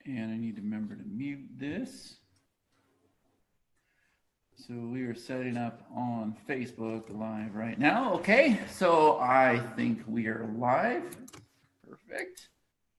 And I need to remember to mute this. So we are setting up on Facebook Live right now. Okay, so I think we are live. Perfect.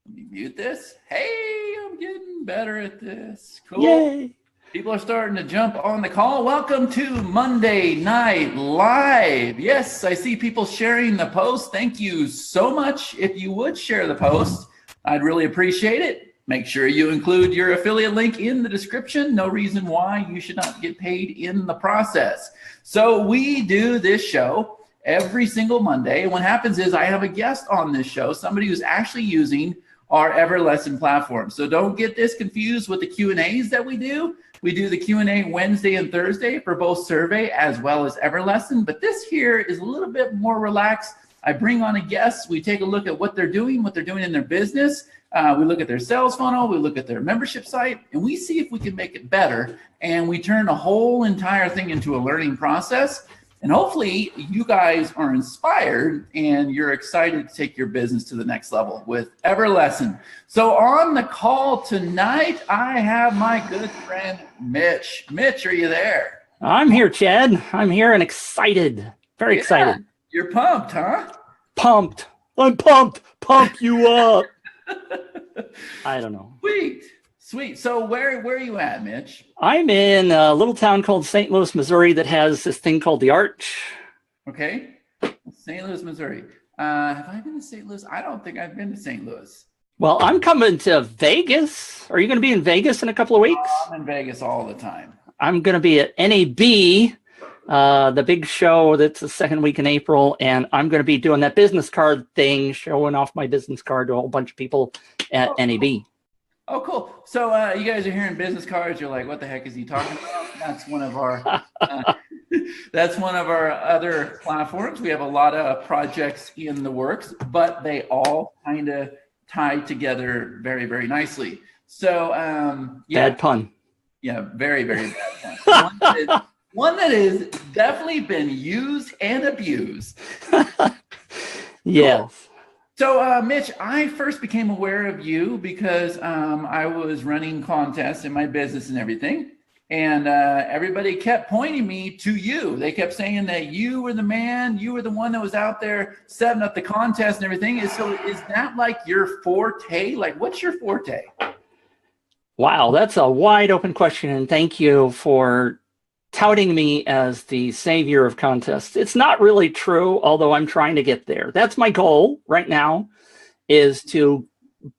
Let me mute this. Hey, I'm getting better at this. Cool. Yay. People are starting to jump on the call. Welcome to Monday Night Live. Yes, I see people sharing the post. Thank you so much. If you would share the post, I'd really appreciate it. Make sure you include your affiliate link in the description. No reason why you should not get paid in the process. So we do this show every single Monday. What happens is I have a guest on this show, somebody who's actually using our EverLesson platform. So don't get this confused with the Q&As that we do. We do the Q&A Wednesday and Thursday for both survey as well as EverLesson. But this here is a little bit more relaxed. I bring on a guest. We take a look at what they're doing in their business. We look at their sales funnel, we look at their membership site, and we see if we can make it better. And we turn the whole entire thing into a learning process. And hopefully you guys are inspired and you're excited to take your business to the next level with EverLesson. So on the call tonight, I have my good friend, Mitch. Mitch, are you there? I'm here, Chad. I'm here and excited. Very excited. You're pumped, huh? Pumped. I'm pumped. Pump you up. I don't know. Sweet. So where are you at, Mitch? I'm in a little town called St. Louis, Missouri that has this thing called the Arch. Okay. St. Louis, Missouri. Have I been to St. Louis? I don't think I've been to St. Louis. Well, I'm coming to Vegas. Are you going to be in Vegas in a couple of weeks? I'm in Vegas all the time. I'm going to be at NAB, the big show that's the second week in April, and I'm going to be doing that business card thing, showing off my business card to a whole bunch of people at NAB. Oh, cool. So you guys are hearing business cards. You're like, what the heck is he talking about? That's one of our other platforms. We have a lot of projects in the works, but they all kind of tie together very, very nicely. So Bad pun. Yeah, very, very bad pun. One that has definitely been used and abused. Yes. Cool. So, Mitch, I first became aware of you because I was running contests in my business and everything. And everybody kept pointing me to you. They kept saying that you were the man, you were the one that was out there setting up the contest and everything. So is that like your forte? Like, what's your forte? Wow, that's a wide open question. And thank you for touting me as the savior of contests. It's not really true, although I'm trying to get there. That's my goal right now, is to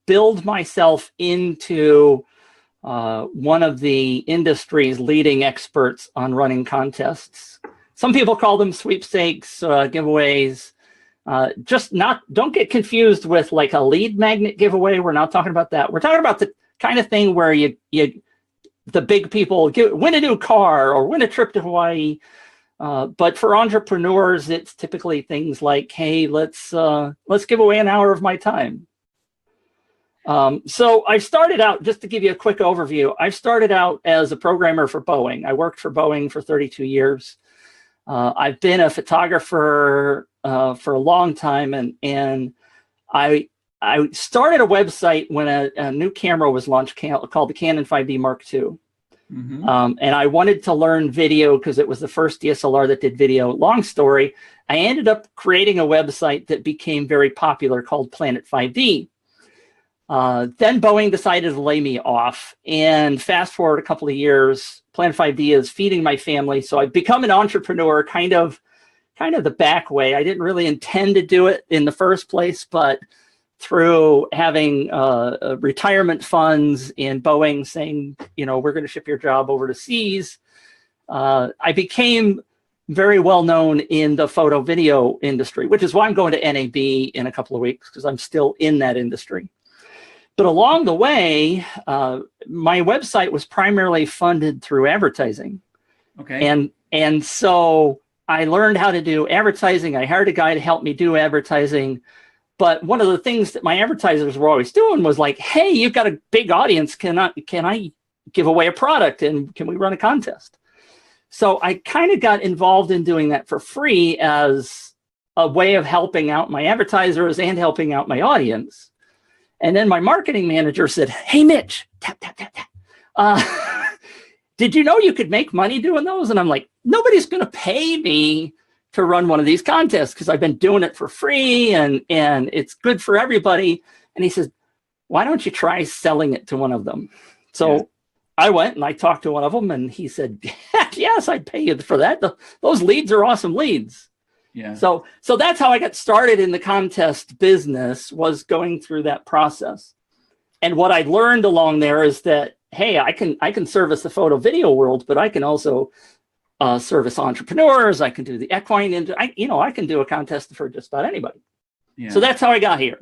build myself into one of the industry's leading experts on running contests. Some people call them sweepstakes, giveaways. Don't get confused with like a lead magnet giveaway. We're not talking about that. We're talking about the kind of thing where the big people win a new car or win a trip to Hawaii. But for entrepreneurs, it's typically things like, hey, let's give away an hour of my time. So I started out, just to give you a quick overview, I started out as a programmer for Boeing. I worked for Boeing for 32 years. I've been a photographer for a long time, and I started a website when a new camera was launched called the Canon 5D Mark II. Mm-hmm. And I wanted to learn video because it was the first DSLR that did video. Long story, I ended up creating a website that became very popular called Planet 5D. Then Boeing decided to lay me off. And fast forward a couple of years, Planet 5D is feeding my family. So I've become an entrepreneur kind of the back way. I didn't really intend to do it in the first place, but through having retirement funds and Boeing saying, we're going to ship your job overseas, I became very well known in the photo video industry, which is why I'm going to NAB in a couple of weeks, because I'm still in that industry. But along the way, my website was primarily funded through advertising. Okay. And so I learned how to do advertising. I hired a guy to help me do advertising. But one of the things that my advertisers were always doing was like, hey, you've got a big audience. Can I give away a product, and can we run a contest? So I kind of got involved in doing that for free as a way of helping out my advertisers and helping out my audience. And then my marketing manager said, "Hey, Mitch, tap, tap, tap, tap. Did you know you could make money doing those?" And I'm like, nobody's going to pay me to run one of these contests because I've been doing it for free and it's good for everybody. And he says, "Why don't you try selling it to one of them?" So I went and I talked to one of them and he said, "Yes, I'd pay you for that. Those leads are awesome leads." Yeah. So that's how I got started in the contest business, was going through that process. And what I learned along there is that, hey, I can service the photo video world, but I can also service entrepreneurs. I can do the equine, and I can do a contest for just about anybody. Yeah. So that's how I got here.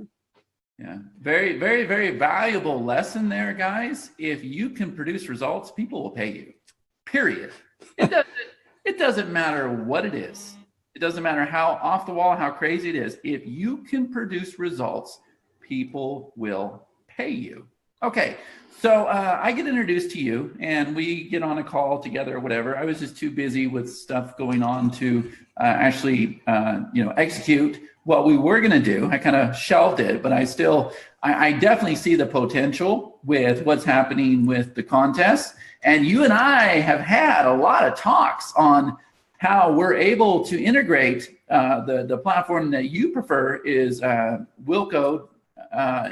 Yeah, very, very, very valuable lesson there, guys. If you can produce results, people will pay you. Period. It doesn't matter what it is. It doesn't matter how off the wall, how crazy it is. If you can produce results, people will pay you. Okay, so I get introduced to you and we get on a call together or whatever. I was just too busy with stuff going on to actually execute what we were going to do. I kind of shelved it, but I definitely see the potential with what's happening with the contest. And you and I have had a lot of talks on how we're able to integrate the platform that you prefer is Wilco,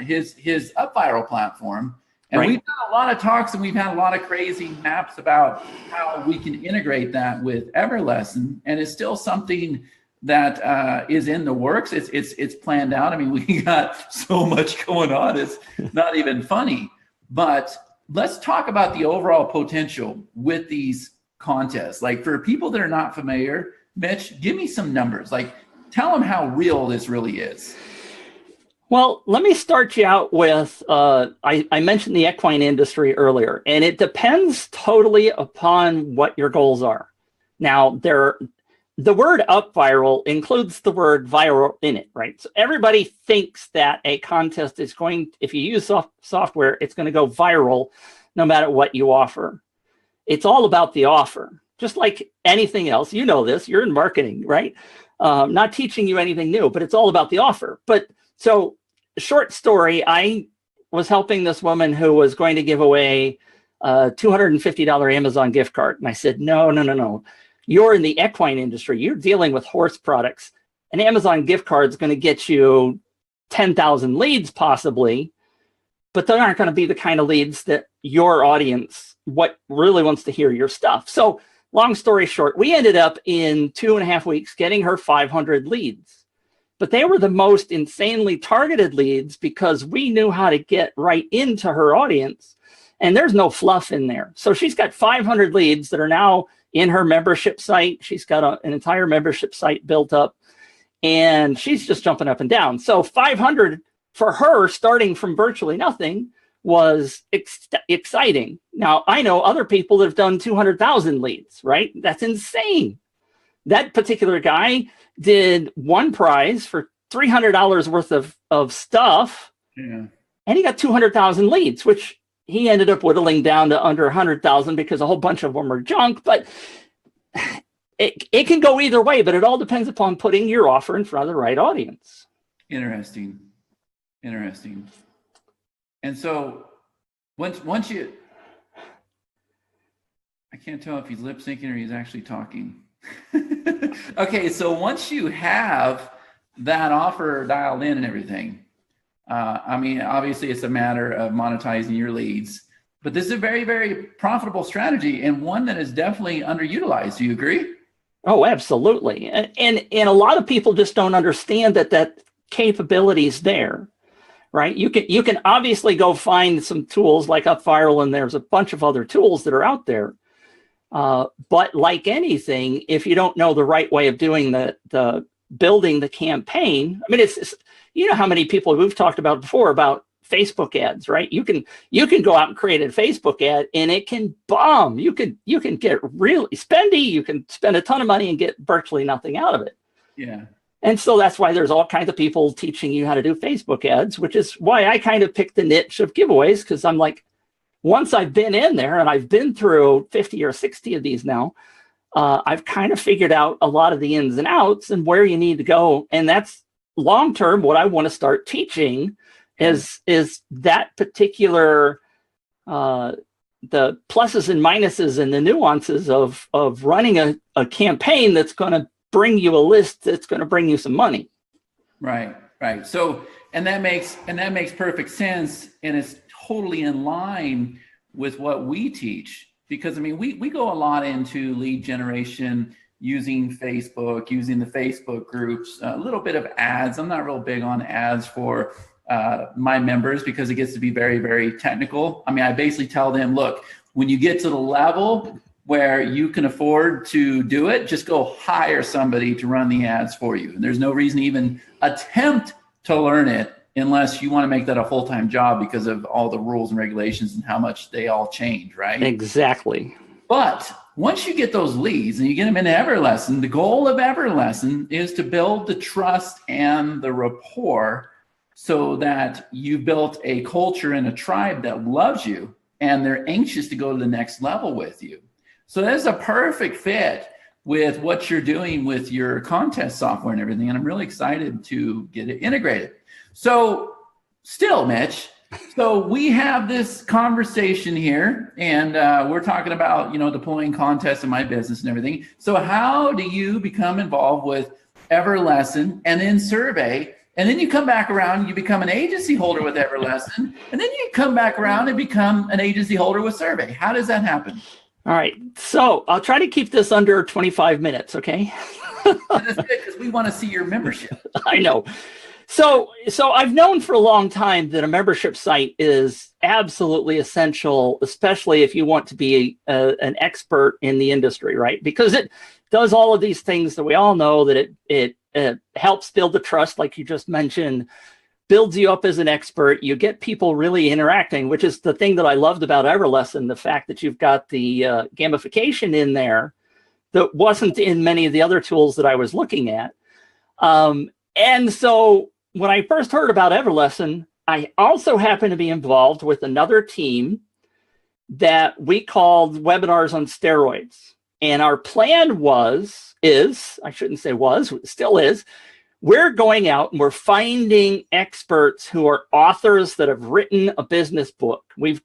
his UpViral platform. And We've done a lot of talks and we've had a lot of crazy maps about how we can integrate that with EverLesson. And it's still something that is in the works. It's planned out. I mean, we got so much going on. It's not even funny. But let's talk about the overall potential with these contests. Like, for people that are not familiar, Mitch, give me some numbers. Like, tell them how real this really is. Well, let me start you out with, I mentioned the equine industry earlier, and it depends totally upon what your goals are. Now, the word UpViral includes the word viral in it, right? So everybody thinks that a contest is going, if you use software, it's going to go viral no matter what you offer. It's all about the offer, just like anything else. You know this, you're in marketing, right? Not teaching you anything new, but it's all about the offer. But so, short story, I was helping this woman who was going to give away a $250 Amazon gift card. And I said, no. You're in the equine industry. You're dealing with horse products. An Amazon gift card is going to get you 10,000 leads possibly, but they aren't going to be the kind of leads that your audience really wants to hear your stuff. So long story short, we ended up in 2.5 weeks getting her 500 leads. But they were the most insanely targeted leads because we knew how to get right into her audience. And there's no fluff in there. So she's got 500 leads that are now in her membership site. She's got an entire membership site built up. And she's just jumping up and down. So 500 for her, starting from virtually nothing, was exciting. Now, I know other people that have done 200,000 leads, right? That's insane. That particular guy did one prize for $300 worth of stuff, and he got 200,000 leads, which he ended up whittling down to under 100,000 because a whole bunch of them are junk. But it can go either way, but it all depends upon putting your offer in front of the right audience. Interesting. And so once you, I can't tell if he's lip syncing or he's actually talking. Okay, so once you have that offer dialed in and everything, I mean, obviously it's a matter of monetizing your leads, but this is a very, very profitable strategy and one that is definitely underutilized. Do you agree? Oh, absolutely. And a lot of people just don't understand that capability is there, right? You can obviously go find some tools like UpViral, and there's a bunch of other tools that are out there. But like anything, if you don't know the right way of doing the building the campaign, I mean, it's you know how many people we've talked about before about Facebook ads, right? You can go out and create a Facebook ad and it can bomb. You can get really spendy. You can spend a ton of money and get virtually nothing out of it. Yeah. And so that's why there's all kinds of people teaching you how to do Facebook ads, which is why I kind of picked the niche of giveaways, because I'm like, once I've been in there and I've been through 50 or 60 of these now, I've kind of figured out a lot of the ins and outs and where you need to go. And that's long-term what I want to start teaching is that particular the pluses and minuses and the nuances of running a campaign that's going to bring you a list that's going to bring you some money. Right. So, and that makes perfect sense, and it's totally in line with what we teach, because I mean, we go a lot into lead generation using Facebook, using the Facebook groups, a little bit of ads. I'm not real big on ads for my members because it gets to be very, very technical. I mean, I basically tell them, look, when you get to the level where you can afford to do it, just go hire somebody to run the ads for you. And there's no reason to even attempt to learn it unless you want to make that a full-time job because of all the rules and regulations and how much they all change, right? Exactly. But once you get those leads and you get them into EverLesson, the goal of EverLesson is to build the trust and the rapport so that you built a culture and a tribe that loves you and they're anxious to go to the next level with you. So that's a perfect fit with what you're doing with your contest software and everything. And I'm really excited to get it integrated. So still, Mitch, so we have this conversation here and we're talking about, deploying contests in my business and everything. So how do you become involved with EverLesson and then Survey? And then you come back around, you become an agency holder with EverLesson, and then you come back around and become an agency holder with Survey. How does that happen? All right. So I'll try to keep this under 25 minutes, okay? That's good because we want to see your membership. I know. So I've known for a long time that a membership site is absolutely essential, especially if you want to be an expert in the industry, right? Because it does all of these things that we all know, that it helps build the trust, like you just mentioned, builds you up as an expert. You get people really interacting, which is the thing that I loved about EverLesson, the fact that you've got the gamification in there that wasn't in many of the other tools that I was looking at. And so when I first heard about EverLesson, I also happened to be involved with another team that we called Webinars on Steroids. And our plan still is, we're going out and we're finding experts who are authors that have written a business book. We've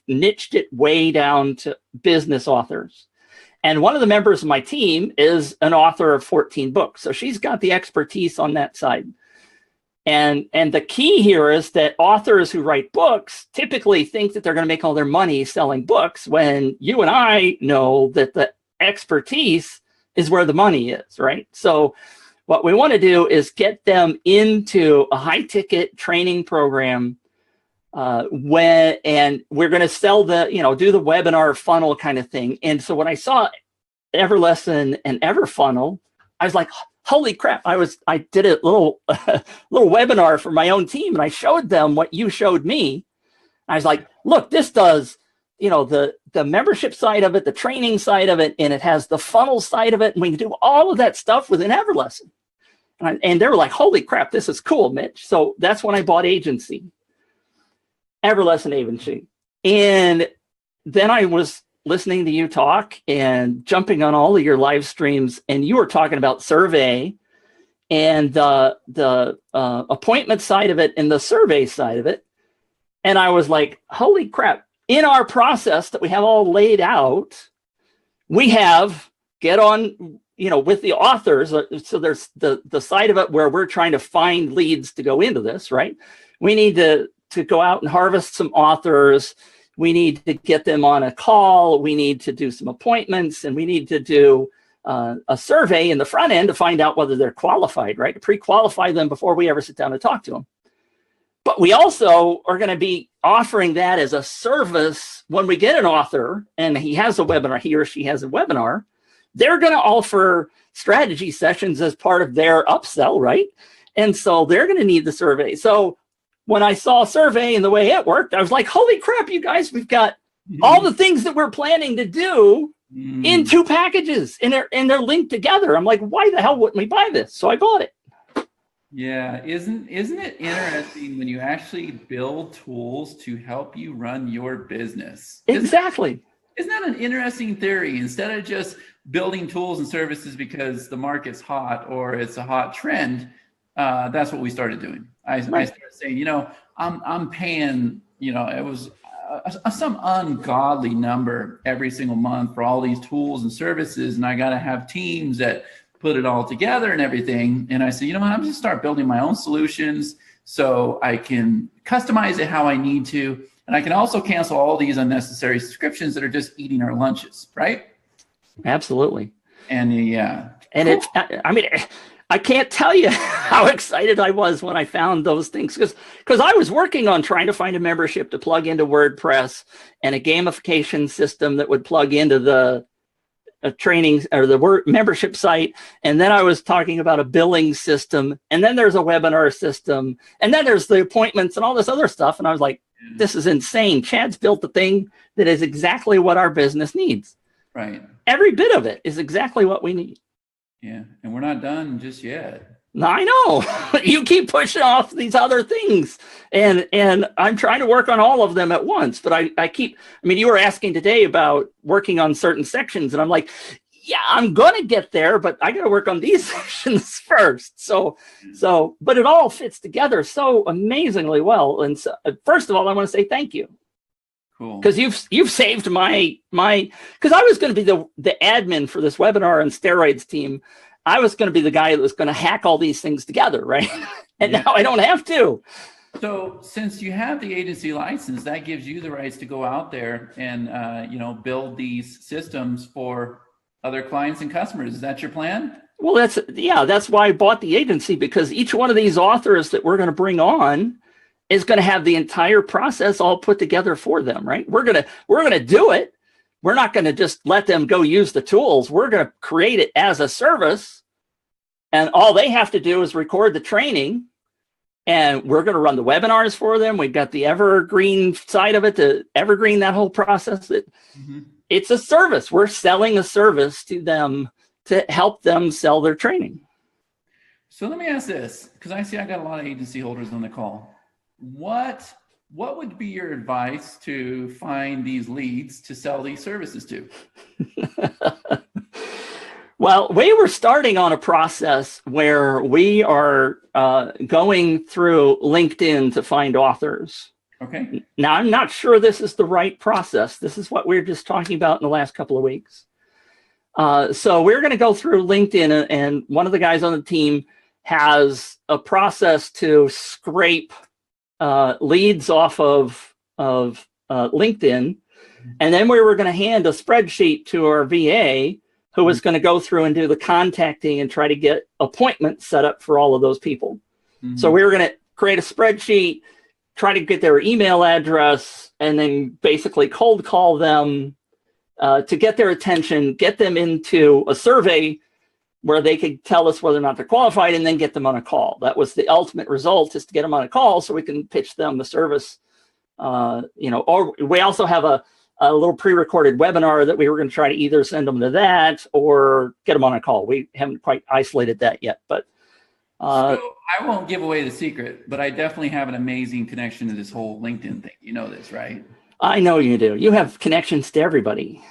niched it way down to business authors. And one of the members of my team is an author of 14 books. So she's got the expertise on that side. And the key here is that authors who write books typically think that they're going to make all their money selling books, when you and I know that the expertise is where the money is, right? So what we want to do is get them into a high ticket training program and we're going to sell do the webinar funnel kind of thing. And so when I saw EverLesson and EverFunnel, I was like, holy crap. I did a little webinar for my own team, and I showed them what you showed me. I was like, look, this does, the membership side of it, the training side of it, and it has the funnel side of it. And we can do all of that stuff within EverLesson. And they were like, holy crap, this is cool, Mitch. So that's when I bought EverLesson Agency. And then I was listening to you talk and jumping on all of your live streams, and you were talking about Survey and the appointment side of it and the Survey side of it. And I was like, holy crap. In our process that we have all laid out, we have get on, with the authors. So there's the side of it where we're trying to find leads to go into this, right? We need to go out and harvest some authors. We need to get them on a call. We need to do some appointments, and we need to do a survey in the front end to find out whether they're qualified, right? To pre-qualify them before we ever sit down and talk to them. But we also are going to be offering that as a service when we get an author and he or she has a webinar. They're going to offer strategy sessions as part of their upsell, right? And so they're going to need the survey. So when I saw Survey and the way it worked, I was like, holy crap, you guys, we've got all the things that we're planning to do in 2 packages, and they're linked together. I'm like, why the hell wouldn't we buy this? So I bought it. Yeah, isn't it interesting when you actually build tools to help you run your business? Exactly. Isn't that an interesting theory? Instead of just building tools and services because the market's hot or it's a hot trend, that's what we started doing. I started saying, I'm paying, it was some ungodly number every single month for all these tools and services, and I got to have teams that put it all together and everything. And I said, you know what, I'm just start building my own solutions so I can customize it how I need to, and I can also cancel all these unnecessary subscriptions that are just eating our lunches, right? Absolutely. And yeah, and cool. I can't tell you how excited I was when I found those things, because I was working on trying to find a membership to plug into WordPress and a gamification system that would plug into the training or the membership site. And then I was talking about a billing system, and then there's a webinar system, and then there's the appointments and all this other stuff. And I was like, this is insane. Chad's built the thing that is exactly what our business needs. Right. Every bit of it is exactly what we need. Yeah, and we're not done just yet. I know. You keep pushing off these other things, and I'm trying to work on all of them at once. But I mean, you were asking today about working on certain sections, and I'm like, yeah, I'm going to get there, but I got to work on these sections first. So, but it all fits together so amazingly well. And so, first of all, I want to say thank you. Cool. Because you've saved my because I was going to be the admin for this webinar and steroids team. I was going to be the guy that was going to hack all these things together, right? And now I don't have to. So since you have the agency license, that gives you the rights to go out there and build these systems for other clients and customers. Is that your plan? Well, that's why I bought the agency, because each one of these authors that we're going to bring on is going to have the entire process all put together for them, right? We're going to do it. We're not going to just let them go use the tools. We're going to create it as a service, and all they have to do is record the training, and we're going to run the webinars for them. We've got the evergreen side of it to evergreen that whole process. It's a service. We're selling a service to them to help them sell their training. So let me ask this, because I see I got a lot of agency holders on the call. What would be your advice to find these leads to sell these services to? Well, we were starting on a process where we are going through LinkedIn to find authors. Okay. Now, I'm not sure this is the right process. This is what we were just talking about in the last couple of weeks. So we're going to go through LinkedIn, and one of the guys on the team has a process to scrape leads off of LinkedIn. And then we were going to hand a spreadsheet to our VA, who was going to go through and do the contacting and try to get appointments set up for all of those people. Mm-hmm. So we were going to create a spreadsheet, try to get their email address, and then basically cold call them to get their attention, get them into a survey where they could tell us whether or not they're qualified, and then get them on a call. That was the ultimate result, is to get them on a call so we can pitch them the service. Or we also have a little pre-recorded webinar that we were going to try to either send them to that or get them on a call. We haven't quite isolated that yet, but. So I won't give away the secret, but I definitely have an amazing connection to this whole LinkedIn thing. You know this, right? I know you do. You have connections to everybody.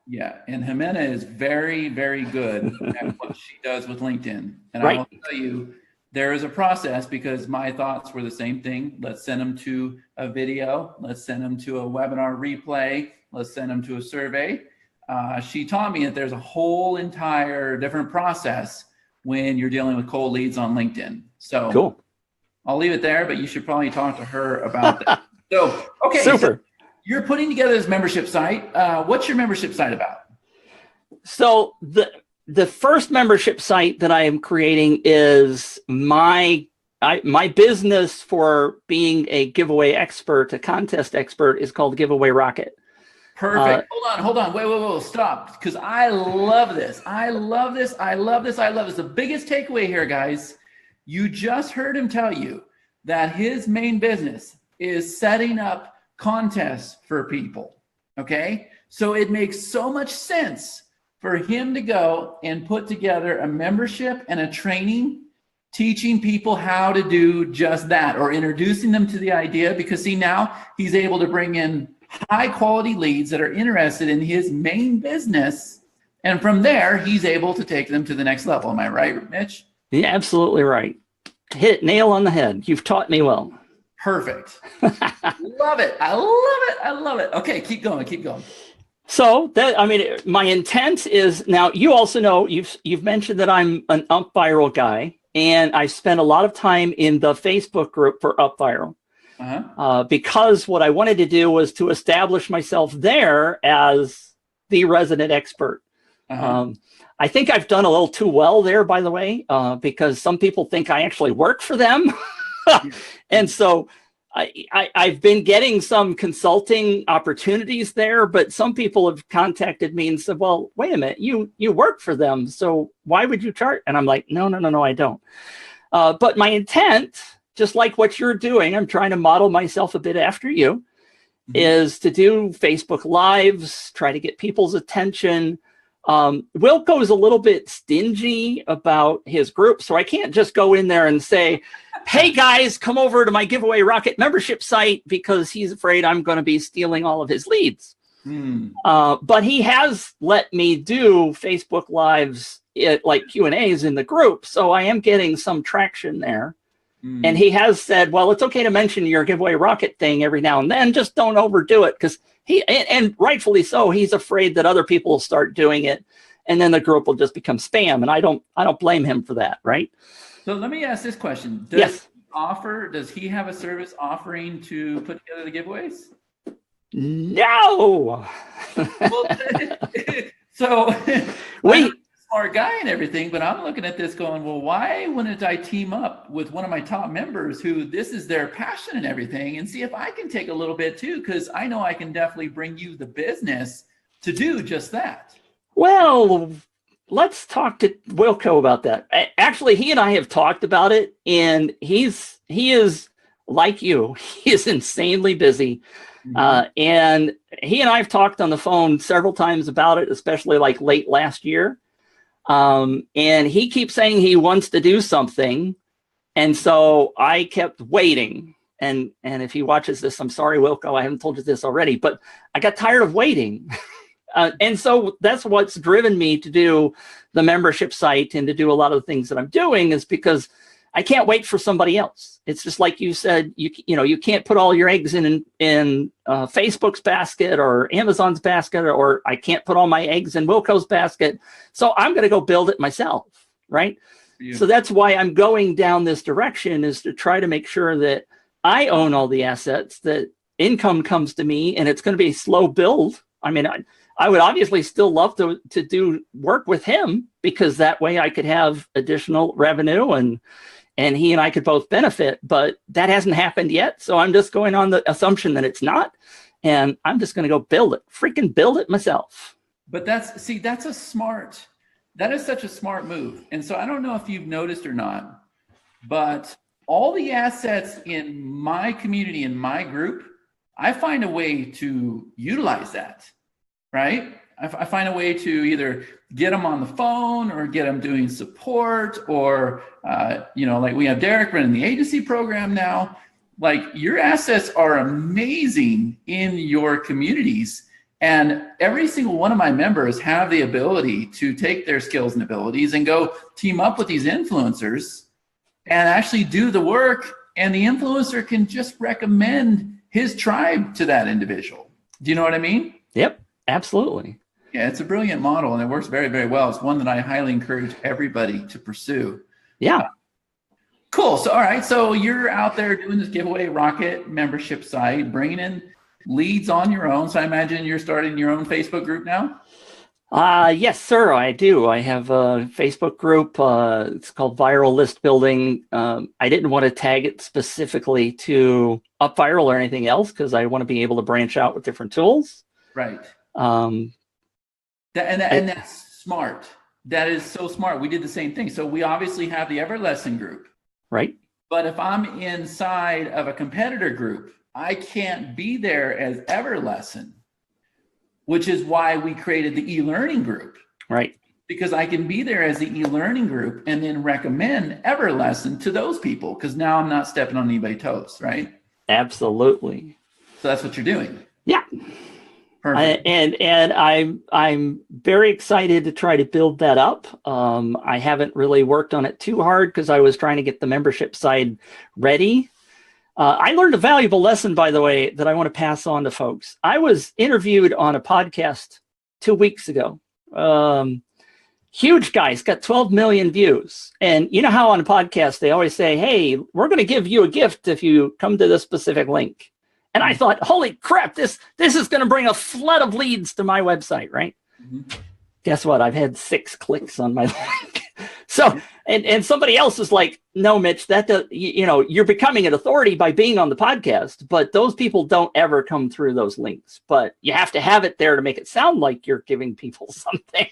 Yeah, and Jimena is very, very good at what she does with LinkedIn. And right. I will tell you, there is a process, because my thoughts were the same thing. Let's send them to a video. Let's send them to a webinar replay. Let's send them to a survey. She taught me that there's a whole entire different process when you're dealing with cold leads on LinkedIn. So cool. I'll leave it there, but you should probably talk to her about that. So, okay. Super. So you're putting together this membership site. What's your membership site about? So the first membership site that I am creating is my business for being a giveaway expert, a contest expert, is called Giveaway Rocket. Perfect. Hold on. Wait, stop. Because I love this. The biggest takeaway here, guys, you just heard him tell you that his main business is setting up contests for people. Okay. So it makes so much sense for him to go and put together a membership and a training teaching people how to do just that, or introducing them to the idea, because see, now he's able to bring in high quality leads that are interested in his main business. And from there, he's able to take them to the next level. Am I right, Mitch? Yeah, absolutely right. Hit it nail on the head. You've taught me well. Perfect. Love it. I love it. I love it. Okay, keep going. Keep going. So that, I mean, my intent is, now you also know, you've mentioned that I'm an UpViral guy, and I spent a lot of time in the Facebook group for UpViral. Because what I wanted to do was to establish myself there as the resident expert. I think I've done a little too well there, by the way, because some people think I actually work for them. And so I've been getting some consulting opportunities there, but some people have contacted me and said, well, wait a minute, you work for them, so why would you charge? And I'm like, no, I don't. But my intent, just like what you're doing, I'm trying to model myself a bit after you, is to do Facebook Lives, try to get people's attention. Wilco is a little bit stingy about his group, so I can't just go in there and say, hey guys, come over to my giveaway rocket membership site, because he's afraid I'm going to be stealing all of his leads. But he has let me do Facebook Lives, like Q&As in the group, so I am getting some traction there. And he has said, well, it's okay to mention your giveaway rocket thing every now and then, just don't overdo it, because and rightfully so, he's afraid that other people will start doing it, and then the group will just become spam, and I don't blame him for that, right? So let me ask this question. Does he have a service offering to put together the giveaways? No. Well, so I'm a smart guy and everything, but I'm looking at this going, well, why wouldn't I team up with one of my top members who this is their passion and everything, and see if I can take a little bit too, because I know I can definitely bring you the business to do just that. Well, let's talk to Wilco about that. Actually, he and I have talked about it, and he is like you. He is insanely busy. And he and I have talked on the phone several times about it, especially like late last year. And he keeps saying he wants to do something. And so I kept waiting. And if he watches this, I'm sorry, Wilco, I haven't told you this already, but I got tired of waiting. And so that's what's driven me to do the membership site and to do a lot of the things that I'm doing, is because I can't wait for somebody else. It's just like you said, you can't put all your eggs in Facebook's basket or Amazon's basket, or I can't put all my eggs in Wilco's basket. So I'm going to go build it myself, right? Yeah. So that's why I'm going down this direction, is to try to make sure that I own all the assets, that income comes to me, and it's going to be a slow build. I mean, I would obviously still love to do work with him, because that way I could have additional revenue and he and I could both benefit, but that hasn't happened yet. So I'm just going on the assumption that it's not, and I'm just going to go freaking build it myself. But that is such a smart move. And so I don't know if you've noticed or not, but all the assets in my community, in my group, I find a way to utilize that. Right? I find a way to either get them on the phone or get them doing support, or, like we have Derek running the agency program now. Like, your assets are amazing in your communities. And every single one of my members have the ability to take their skills and abilities and go team up with these influencers and actually do the work. And the influencer can just recommend his tribe to that individual. Do you know what I mean? Yep. Absolutely. Yeah, it's a brilliant model, and it works very, very well. It's one that I highly encourage everybody to pursue. Yeah. Cool. So, all right. So you're out there doing this giveaway rocket membership site, bringing in leads on your own. So I imagine you're starting your own Facebook group now? Yes, sir, I do. I have a Facebook group. It's called Viral List Building. I didn't want to tag it specifically to UpViral or anything else, because I want to be able to branch out with different tools. Right. And that's smart. That is so smart. We did the same thing. So we obviously have the EverLesson group. Right. But if I'm inside of a competitor group, I can't be there as EverLesson, which is why we created the e-learning group. Right. Because I can be there as the e-learning group and then recommend EverLesson to those people, because now I'm not stepping on anybody's toes, right? Absolutely. So that's what you're doing. Yeah. And I'm very excited to try to build that up. I haven't really worked on it too hard because I was trying to get the membership side ready. I learned a valuable lesson, by the way, that I want to pass on to folks. I was interviewed on a podcast 2 weeks ago. Huge guy. He's got 12 million views. And you know how on a podcast, they always say, hey, we're going to give you a gift if you come to this specific link. And I thought, holy crap, this is going to bring a flood of leads to my website, right? Mm-hmm. Guess what? I've had 6 clicks on my link. So, and somebody else is like, no, Mitch, that does, you're becoming an authority by being on the podcast, but those people don't ever come through those links. But you have to have it there to make it sound like you're giving people something.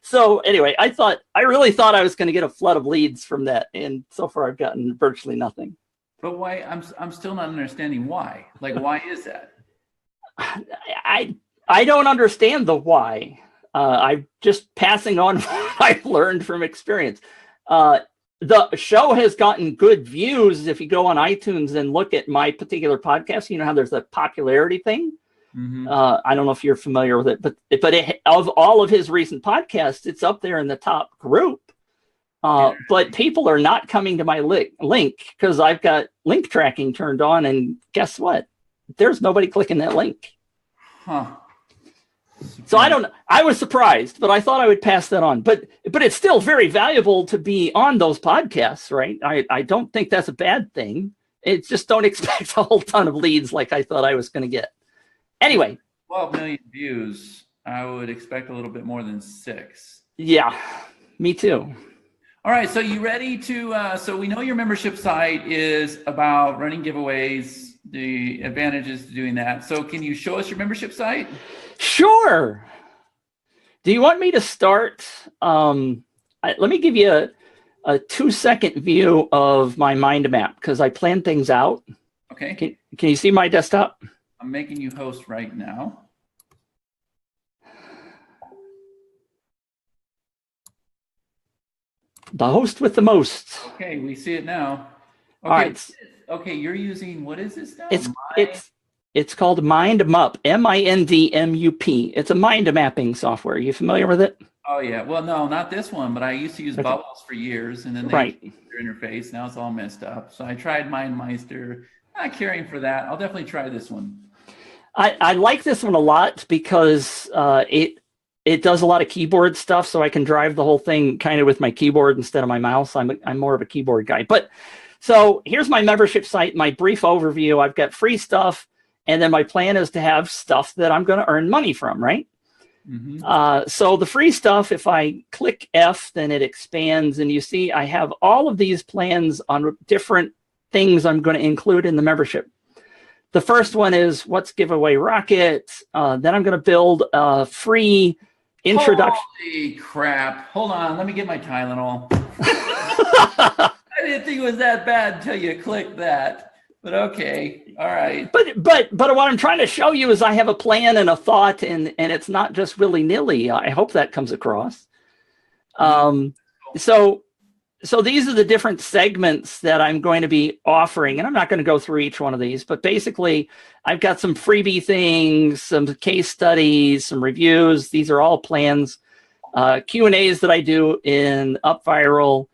So anyway, I really thought I was going to get a flood of leads from that, and so far I've gotten virtually nothing. But why? I'm still not understanding why. Like, why is that? I don't understand the why. I'm just passing on what I've learned from experience. The show has gotten good views. If you go on iTunes and look at my particular podcast, you know how there's a popularity thing. Mm-hmm. I don't know if you're familiar with it, but of all of his recent podcasts, it's up there in the top group. But people are not coming to my link because I've got link tracking turned on, and guess what? There's nobody clicking that link. Huh. So I was surprised, but I thought I would pass that on. But it's still very valuable to be on those podcasts, right? I don't think that's a bad thing. It's just don't expect a whole ton of leads like I thought I was going to get. Anyway. 12 million views. I would expect a little bit more than 6. Yeah, me too. All right, so you ready to, so we know your membership site is about running giveaways, the advantages to doing that. So can you show us your membership site? Sure. Do you want me to start? Let me give you a 2-second view of my mind map because I plan things out. Okay. Can you see my desktop? I'm making you host right now. The host with the most. Okay, we see it now. Okay, all right. Okay, you're using, what is this now? It's called MindMup, MindMup. It's a mind mapping software. Are you familiar with it? Oh yeah. Well, no, not this one, but I used to use Bubbles for years, and then they changed their interface. Now it's all messed up. So I tried MindMeister. Not caring for that. I'll definitely try this one. I like this one a lot because it does a lot of keyboard stuff, so I can drive the whole thing kind of with my keyboard instead of my mouse. I'm more of a keyboard guy. But so here's my membership site, my brief overview. I've got free stuff, and then my plan is to have stuff that I'm going to earn money from, right? Mm-hmm. So the free stuff, if I click F, then it expands, and you see I have all of these plans on different things I'm going to include in the membership. The first one is what's Giveaway Rocket. Then I'm going to build a free introduction. Holy crap. Hold on. Let me get my Tylenol. I didn't think it was that bad until you clicked that. But okay. All right. But what I'm trying to show you is I have a plan and a thought, and it's not just willy-nilly. I hope that comes across. So these are the different segments that I'm going to be offering, and I'm not going to go through each one of these, but basically I've got some freebie things, some case studies, some reviews. These are all plans, Q&As that I do in UpViral,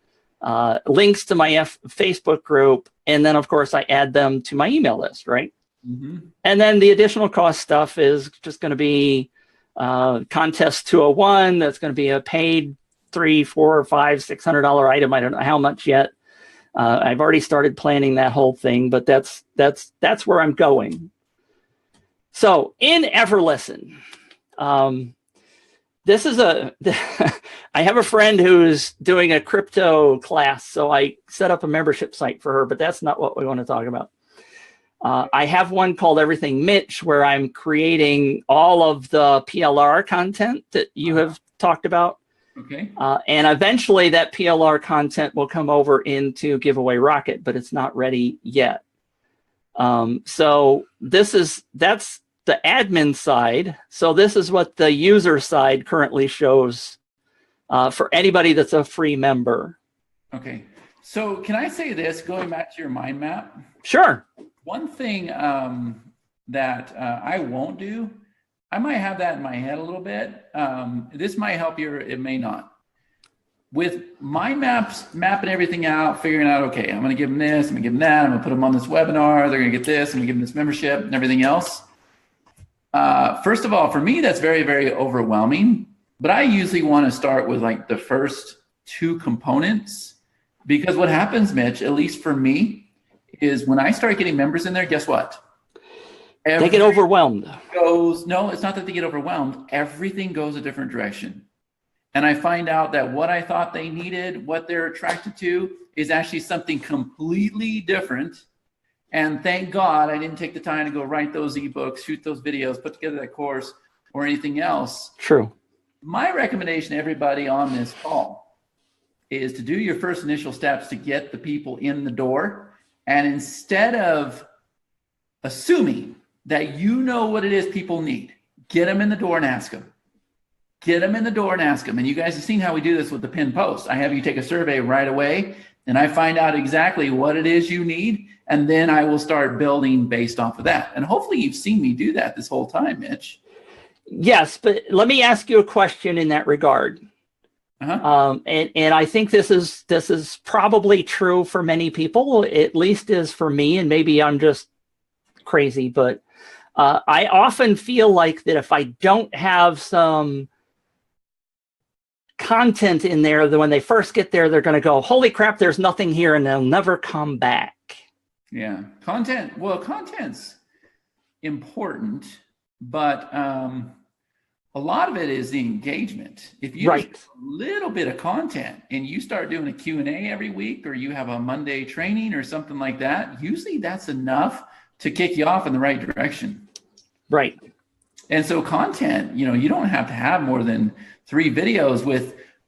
links to my Facebook group, and then of course I add them to my email list, right? Mm-hmm. And then the additional cost stuff is just going to be Contest 201. That's going to be a paid $300, $400, $500, $600 item. I don't know how much yet. I've already started planning that whole thing, but that's where I'm going. So in EverLesson, this is I have a friend who's doing a crypto class, so I set up a membership site for her, but that's not what we want to talk about. I have one called Everything Mitch, where I'm creating all of the PLR content that you have talked about. Okay. And eventually that PLR content will come over into Giveaway Rocket, but it's not ready yet. So that's the admin side. So this is what the user side currently shows for anybody that's a free member. Okay. So can I say this, going back to your mind map? Sure. One thing that I won't do, I might have that in my head a little bit. This might help you, or it may not. with mind maps, mapping everything out, figuring out, okay, I'm going to give them this, I'm going to give them that, I'm going to put them on this webinar, they're going to get this, I'm going to give them this membership and everything else. First of all, for me, that's very, very overwhelming. But I usually want to start with like the first two components, because what happens, Mitch, at least for me, is when I start getting members in there, guess what? They get overwhelmed. No, it's not that they get overwhelmed. Everything goes a different direction. And I find out that what I thought they needed, what they're attracted to, is actually something completely different. And thank God I didn't take the time to go write those ebooks, shoot those videos, put together that course, or anything else. True. My recommendation to everybody on this call is to do your first initial steps to get the people in the door. And instead of assuming that you know what it is people need, get them in the door and ask them. Get them in the door and ask them. And you guys have seen how we do this with the pinned post. I have you take a survey right away, and I find out exactly what it is you need, and then I will start building based off of that. And hopefully you've seen me do that this whole time, Mitch. Yes, but let me ask you a question in that regard. And I think this is probably true for many people, at least is for me, and maybe I'm just crazy, but I often feel like that if I don't have some content in there, that when they first get there, they're going to go, holy crap, there's nothing here, and they'll never come back. Yeah, content. Well, content's important, but a lot of it is the engagement. If you right. a little bit of content and you start doing a Q&A every week, or you have a Monday training or something like that, usually that's enough to kick you off in the right direction. Right. And so content, you don't have to have more than 3 videos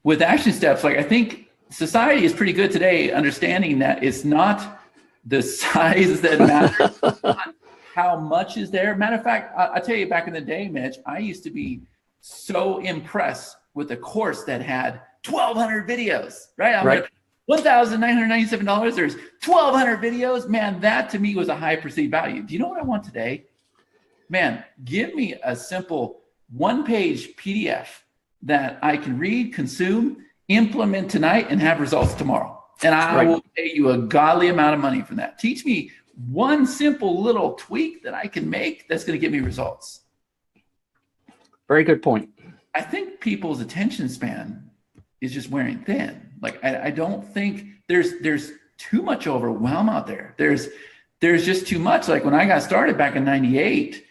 with action steps. Like, I think society is pretty good today understanding that it's not the size that matters, it's not how much is there. Matter of fact, I'll tell you, back in the day, Mitch, I used to be so impressed with a course that had 1,200 videos, right? I'm right. like, $1,997, there's 1,200 videos. Man, that to me was a high perceived value. Do you know what I want today? Man, give me a simple 1-page PDF that I can read, consume, implement tonight, and have results tomorrow. And I will pay you a godly amount of money for that. Teach me one simple little tweak that I can make that's going to get me results. Very good point. I think people's attention span is just wearing thin. Like, I don't think there's too much overwhelm out there. There's just too much. Like, when I got started back in 98,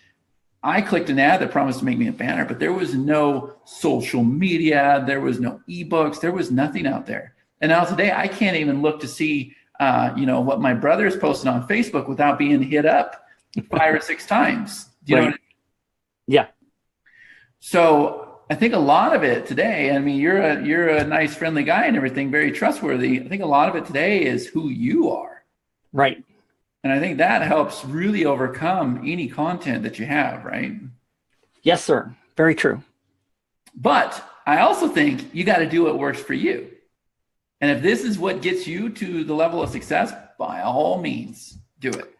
I clicked an ad that promised to make me a banner, but there was no social media. There was no ebooks. There was nothing out there. And now today, I can't even look to see, what my brother is posting on Facebook without being hit up 5 or 6 times. Do you know what I mean? Yeah. So I think a lot of it today, I mean, you're a nice, friendly guy and everything, very trustworthy. I think a lot of it today is who you are. Right. And I think that helps really overcome any content that you have, right? Yes, sir. Very true. But I also think you got to do what works for you. And if this is what gets you to the level of success, by all means, do it.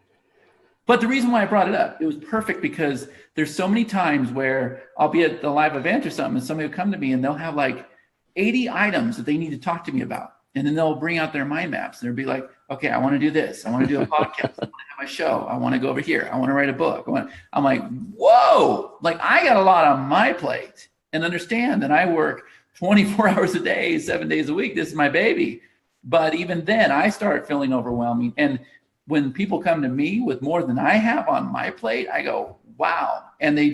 But the reason why I brought it up, it was perfect because there's so many times where I'll be at the live event or something, and somebody will come to me and they'll have like 80 items that they need to talk to me about. And then they'll bring out their mind maps. And they'll be like, okay, I want to do this. I want to do a podcast. I want to have my show. I want to go over here. I want to write a book. I'm like, whoa, like, I got a lot on my plate. And understand that I work 24 hours a day, 7 days a week. This is my baby. But even then, I start feeling overwhelming. And when people come to me with more than I have on my plate, I go, wow. And they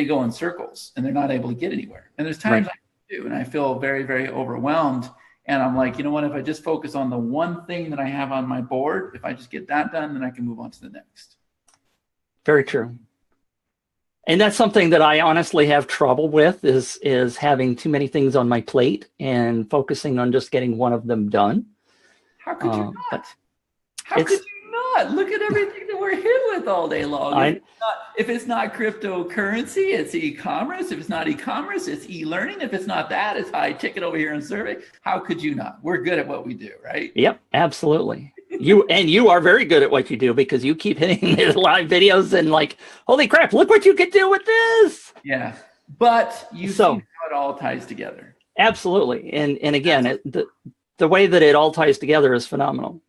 go in circles and they're not able to get anywhere. And there's times I do, and I feel very, very overwhelmed. And I'm like, you know what, if I just focus on the one thing that I have on my board, if I just get that done, then I can move on to the next. Very true. And that's something that I honestly have trouble with is having too many things on my plate and focusing on just getting one of them done. How could you not? How could you not? Look at everything that we're hit with all day long. If it's not cryptocurrency, it's e-commerce. If it's not e-commerce, it's e-learning. If it's not that, it's high ticket over here in survey. How could you not? We're good at what we do, right? Yep, absolutely. You are very good at what you do because you keep hitting these live videos and like, holy crap, look what you could do with this. Yeah, but you see how it all ties together. Absolutely. And again, the way that it all ties together is phenomenal.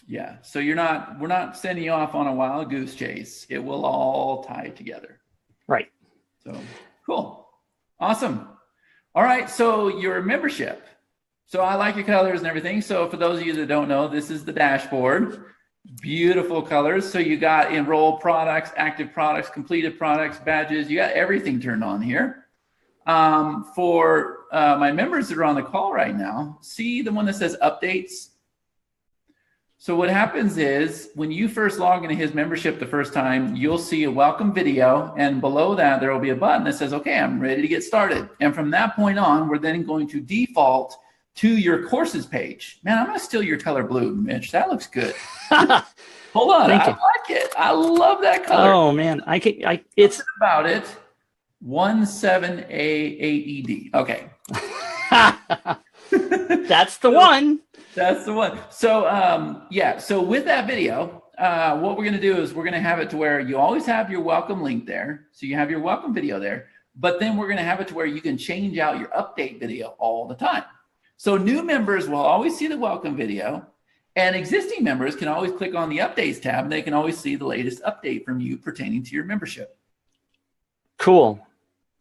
Yeah. So we're not sending you off on a wild goose chase. It will all tie together. Right. So cool. Awesome. All right. So your membership. So I like your colors and everything. So for those of you that don't know, this is the dashboard. Beautiful colors. So you got enrolled products, active products, completed products, badges. You got everything turned on here. For my members that are on the call right now, see the one that says updates. So what happens is when you first log into his membership the first time, you'll see a welcome video, and below that there will be a button that says, okay, I'm ready to get started. And from that point on, we're then going to default to your courses page. Man, I'm going to steal your color blue, Mitch. That looks good. Hold on. Thank you. I like it. I love that color. Oh man, it's Something about it. 17A8ED. Okay. That's the one. That's the one. So yeah, so with that video, what we're going to do is we're going to have it to where you always have your welcome link there. So you have your welcome video there, but then we're going to have it to where you can change out your update video all the time. So new members will always see the welcome video, and existing members can always click on the updates tab, and they can always see the latest update from you pertaining to your membership. Cool.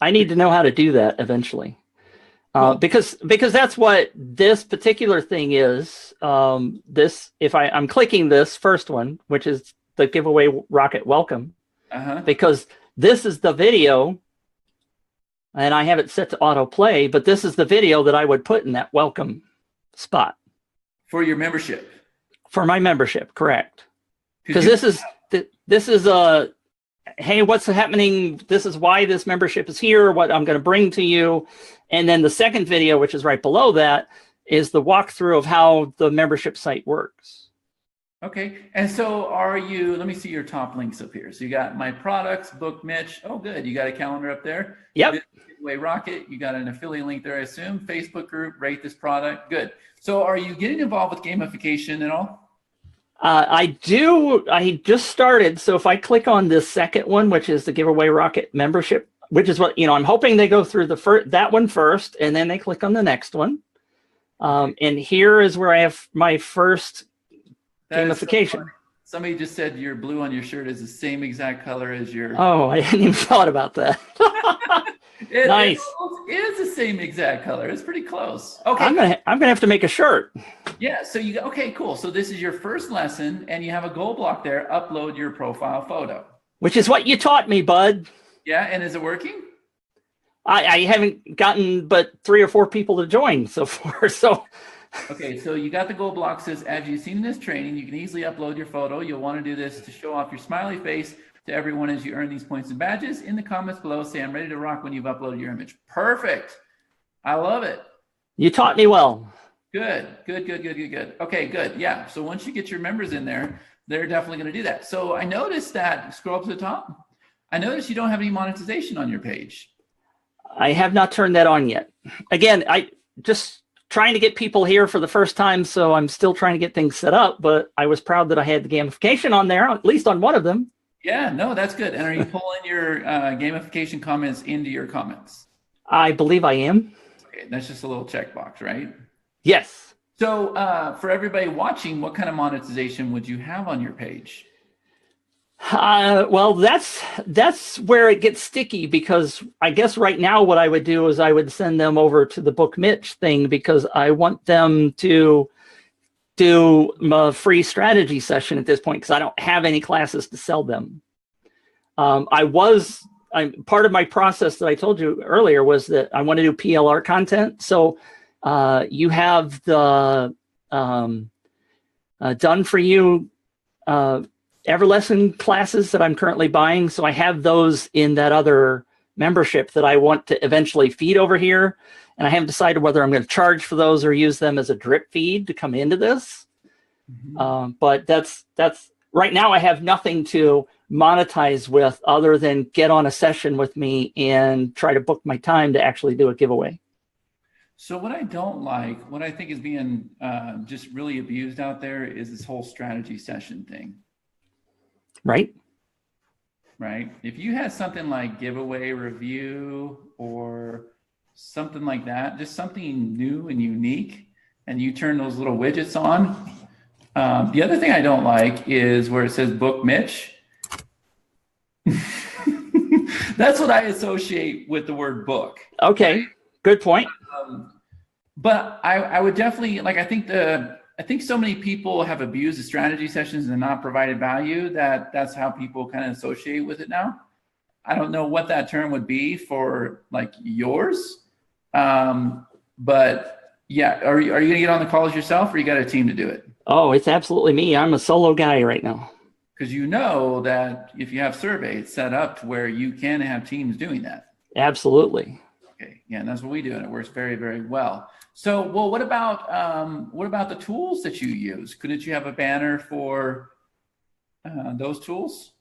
I need to know how to do that eventually. Cool. Because that's what this particular thing is. If I'm clicking this first one, which is the giveaway rocket welcome, because this is the video, and I have it set to autoplay, but this is the video that I would put in that welcome spot. For your membership. For my membership, correct. Because this is a, hey, what's happening? This is why this membership is here, what I'm going to bring to you. And then the second video, which is right below that, is the walkthrough of how the membership site works. Okay. And so let me see your top links up here. So you got my products, book Mitch. Oh, good. You got a calendar up there. Yep. Giveaway Rocket. You got an affiliate link there, I assume. Facebook group, rate this product. Good. So are you getting involved with gamification at all? I do. I just started. So if I click on this second one, which is the Giveaway Rocket membership, which is what, I'm hoping they go through that one first, and then they click on the next one. And here is where I have my first gamification. So somebody just said your blue on your shirt is the same exact color as your. Oh, I hadn't even thought about that. Nice. It is the same exact color. It's pretty close. Okay. I'm gonna have to make a shirt. Yeah. So okay, cool. So this is your first lesson, and you have a goal block there. Upload your profile photo. Which is what you taught me, bud. Yeah. And is it working? I haven't gotten but 3 or 4 people to join so far. So. Okay, so you got the goal block. Says, as you've seen in this training, you can easily upload your photo. You'll want to do this to show off your smiley face to everyone as you earn these points and badges. In the comments below, say, I'm ready to rock when you've uploaded your image. Perfect. I love it. You taught me well. Good. Okay, good. Yeah, so once you get your members in there, they're definitely going to do that. So I noticed that, scroll up to the top, I noticed you don't have any monetization on your page. I have not turned that on yet. Again, I just trying to get people here for the first time, so I'm still trying to get things set up, but I was proud that I had the gamification on there, at least on one of them. Yeah, no, that's good. And are you pulling your gamification comments into your comments? I believe I am. Okay, that's just a little checkbox, right? Yes. So for everybody watching, what kind of monetization would you have on your page? Well, that's where it gets sticky, because I guess right now what I would do is I would send them over to the Book Mitch thing, because I want them to do a free strategy session at this point, because I don't have any classes to sell them. Part of my process that I told you earlier was that I want to do PLR content. So you have the done for you EverLesson classes that I'm currently buying. So I have those in that other membership that I want to eventually feed over here. And I haven't decided whether I'm going to charge for those or use them as a drip feed to come into this. Mm-hmm. But that's right now I have nothing to monetize with other than get on a session with me and try to book my time to actually do a giveaway. So what I don't like, what I think is being just really abused out there, is this whole strategy session thing. Right. If you had something like giveaway review or something like that, just something new and unique, and you turn those little widgets on. The other thing I don't like is where it says book Mitch. That's what I associate with the word book. Okay, good point. But I would definitely, like, I think so many people have abused the strategy sessions and not provided value that's how people kind of associate with it now. I don't know what that term would be for like yours. But yeah, are you gonna get on the calls yourself, or you got a team to do it? Oh, it's absolutely me. I'm a solo guy right now. Because you know that if you have surveys set up to where you can have teams doing that. Absolutely. Okay, yeah, and that's what we do, and it works very, very well. So, well, what about the tools that you use? Couldn't you have a banner for those tools?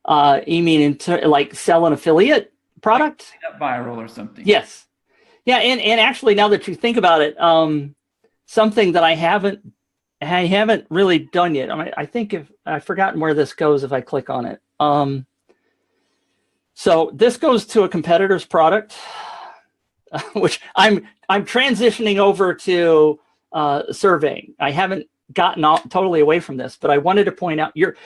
You mean like sell an affiliate product? Like viral or something? Yes. Yeah, and actually, now that you think about it, something that I haven't really done yet. I think if I've forgotten where this goes if I click on it. So this goes to a competitor's product, which I'm transitioning over to surveying. I haven't gotten totally away from this, but I wanted to point out you're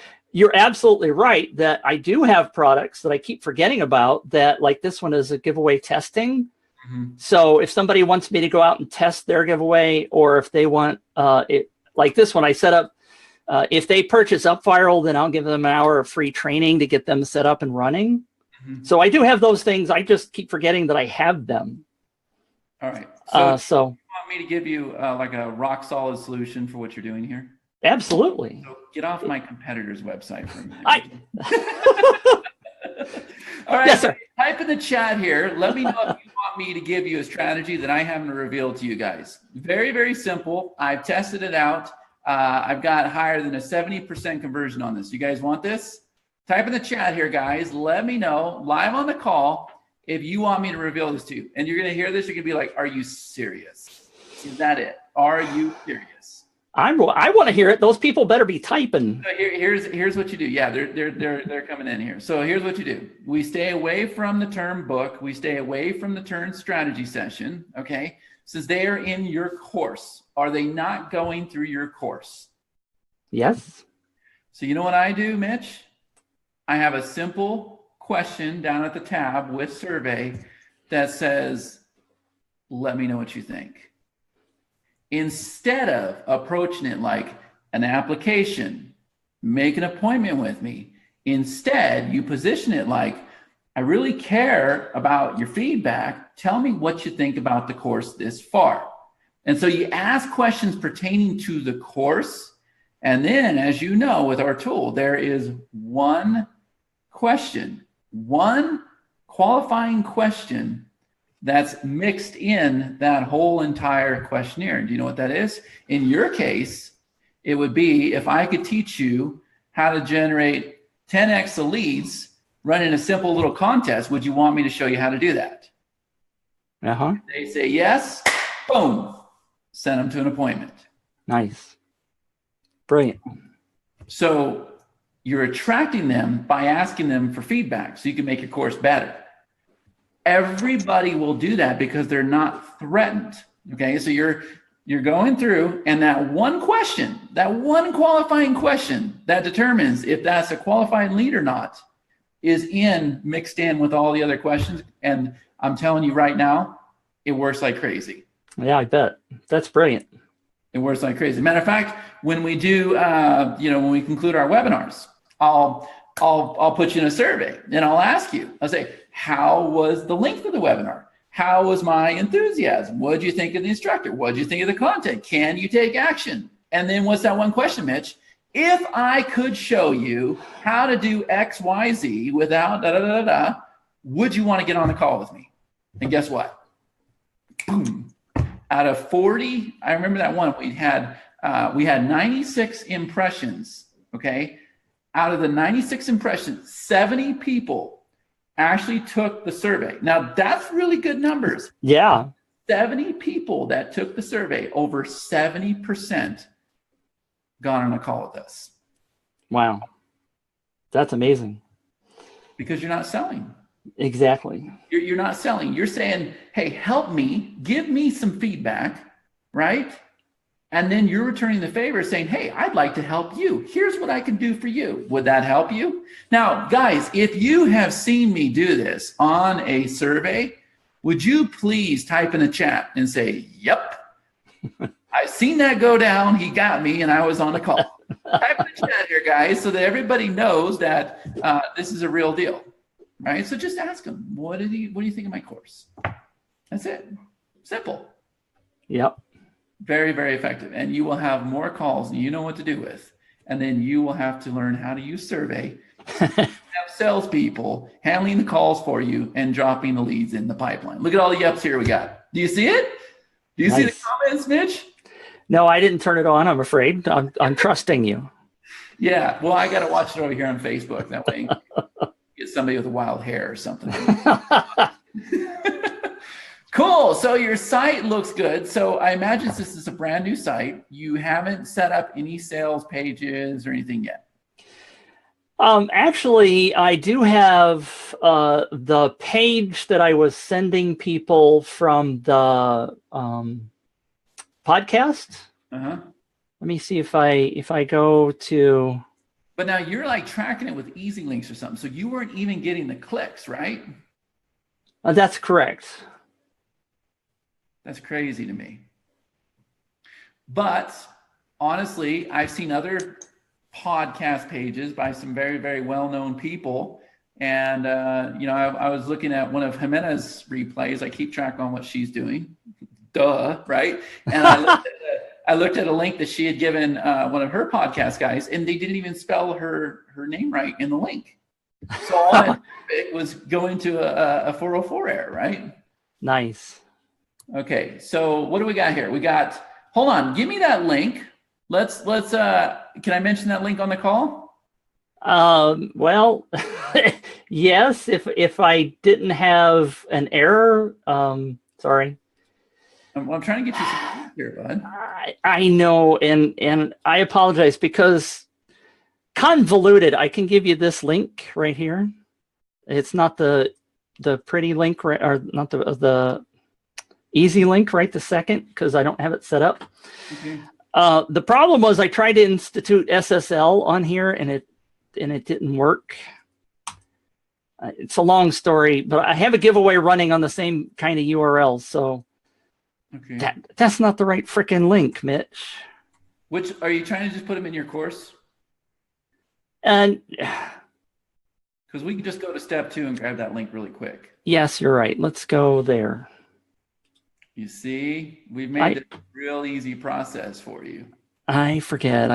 absolutely right that I do have products that I keep forgetting about, that like this one is a giveaway testing. Mm-hmm. So if somebody wants me to go out and test their giveaway, or if they want it, like this one I set up, if they purchase UpViral, then I'll give them an hour of free training to get them set up and running. Mm-hmm. So I do have those things. I just keep forgetting that I have them. All right. So you want me to give you like a rock solid solution for what you're doing here? Absolutely. So get off my competitor's website for a minute. All right. Yes, sir. Type in the chat here. Let me know if you want me to give you a strategy that I haven't revealed to you guys. Very, very simple. I've tested it out. I've got higher than a 70% conversion on this. You guys want this? Type in the chat here, guys. Let me know live on the call if you want me to reveal this to you. And you're going to hear this. You're going to be like, are you serious? Is that it? Are you serious? I want to hear it. Those people better be typing. So here's what you do. Yeah, they're coming in here. So here's what you do. We stay away from the term book. We stay away from the term strategy session. Okay. Since they are in your course, are they not going through your course? Yes. So you know what I do, Mitch? I have a simple question down at the tab with survey that says, let me know what you think. Instead of approaching it like an application, make an appointment with me. Instead, you position it like, I really care about your feedback. Tell me what you think about the course this far. And so you ask questions pertaining to the course. And then, as you know, with our tool, there is one question, one qualifying question that's mixed in that whole entire questionnaire. Do you know what that is? In your case, it would be if I could teach you how to generate 10x the leads running a simple little contest, would you want me to show you how to do that? Uh-huh. They say yes, boom, send them to an appointment. Nice. Brilliant. So you're attracting them by asking them for feedback so you can make your course better. Everybody will do that because they're not threatened. Okay, so you're going through, and that one question, that one qualifying question that determines if that's a qualified lead or not, is mixed in with all the other questions. And I'm telling you right now, it works like crazy. Yeah, I bet. That's brilliant. It works like crazy. Matter of fact, when we do, when we conclude our webinars, I'll put you in a survey and I'll ask you, I'll say, how was the length of the webinar? How was my enthusiasm? What did you think of the instructor? What did you think of the content? Can you take action? And then what's that one question, Mitch? If I could show you how to do X, Y, Z without da-da-da-da-da, would you want to get on the call with me? And guess what? Boom. Out of 40, I remember that one, we had 96 impressions, okay? Out of the 96 impressions, 70 people actually took the survey. Now, that's really good numbers. Yeah. 70 people that took the survey, over 70% got on a call with us. Wow. That's amazing. Because you're not selling. Exactly. You're not selling. You're saying, hey, help me, give me some feedback, right? And then you're returning the favor saying, hey, I'd like to help you. Here's what I can do for you. Would that help you? Now, guys, if you have seen me do this on a survey, would you please type in the chat and say, yep, I've seen that go down. He got me and I was on a call. Type in the chat here, guys, so that everybody knows that this is a real deal, right? So just ask him, what do you think of my course? That's it. Simple. Yep. Very, very effective. And you will have more calls and you know what to do with. And then you will have to learn how to use survey, have salespeople handling the calls for you and dropping the leads in the pipeline. Look at all the yups here we got. Do you see it? Do you see the comments, Mitch? No, I didn't turn it on, I'm afraid. I'm trusting you. Yeah. Well, I got to watch it over here on Facebook. That way get somebody with wild hair or something. Cool. So your site looks good. So I imagine this is a brand new site. You haven't set up any sales pages or anything yet. Actually, I do have the page that I was sending people from the podcast. Uh-huh. Let me see if I go to. But now you're like tracking it with easy links or something. So you weren't even getting the clicks, right? That's correct. That's crazy to me. But honestly, I've seen other podcast pages by some very, very well-known people. And, I was looking at one of Jimena's replays. I keep track on what she's doing. Duh, right? And I looked at a link that she had given one of her podcast guys, and they didn't even spell her name right in the link. So all it was going to a 404 error, right? Nice. Okay, so what do we got here? Hold on, give me that link. Let's can I mention that link on the call? Well, yes, if I didn't have an error, sorry. I'm trying to get you some here, bud. I know, and I apologize because convoluted. I can give you this link right here. It's not the pretty link, right, or not the easy link right the second, because I don't have it set up. Okay. The problem was I tried to institute SSL on here and it didn't work. It's a long story, but I have a giveaway running on the same kind of URL, so okay. That's not the right freaking link, Mitch. Which are you trying to just put them in your course? And because we can just go to step 2 and grab that link really quick. Yes, you're right. Let's go there. You see, we've made it a real easy process for you. I forget.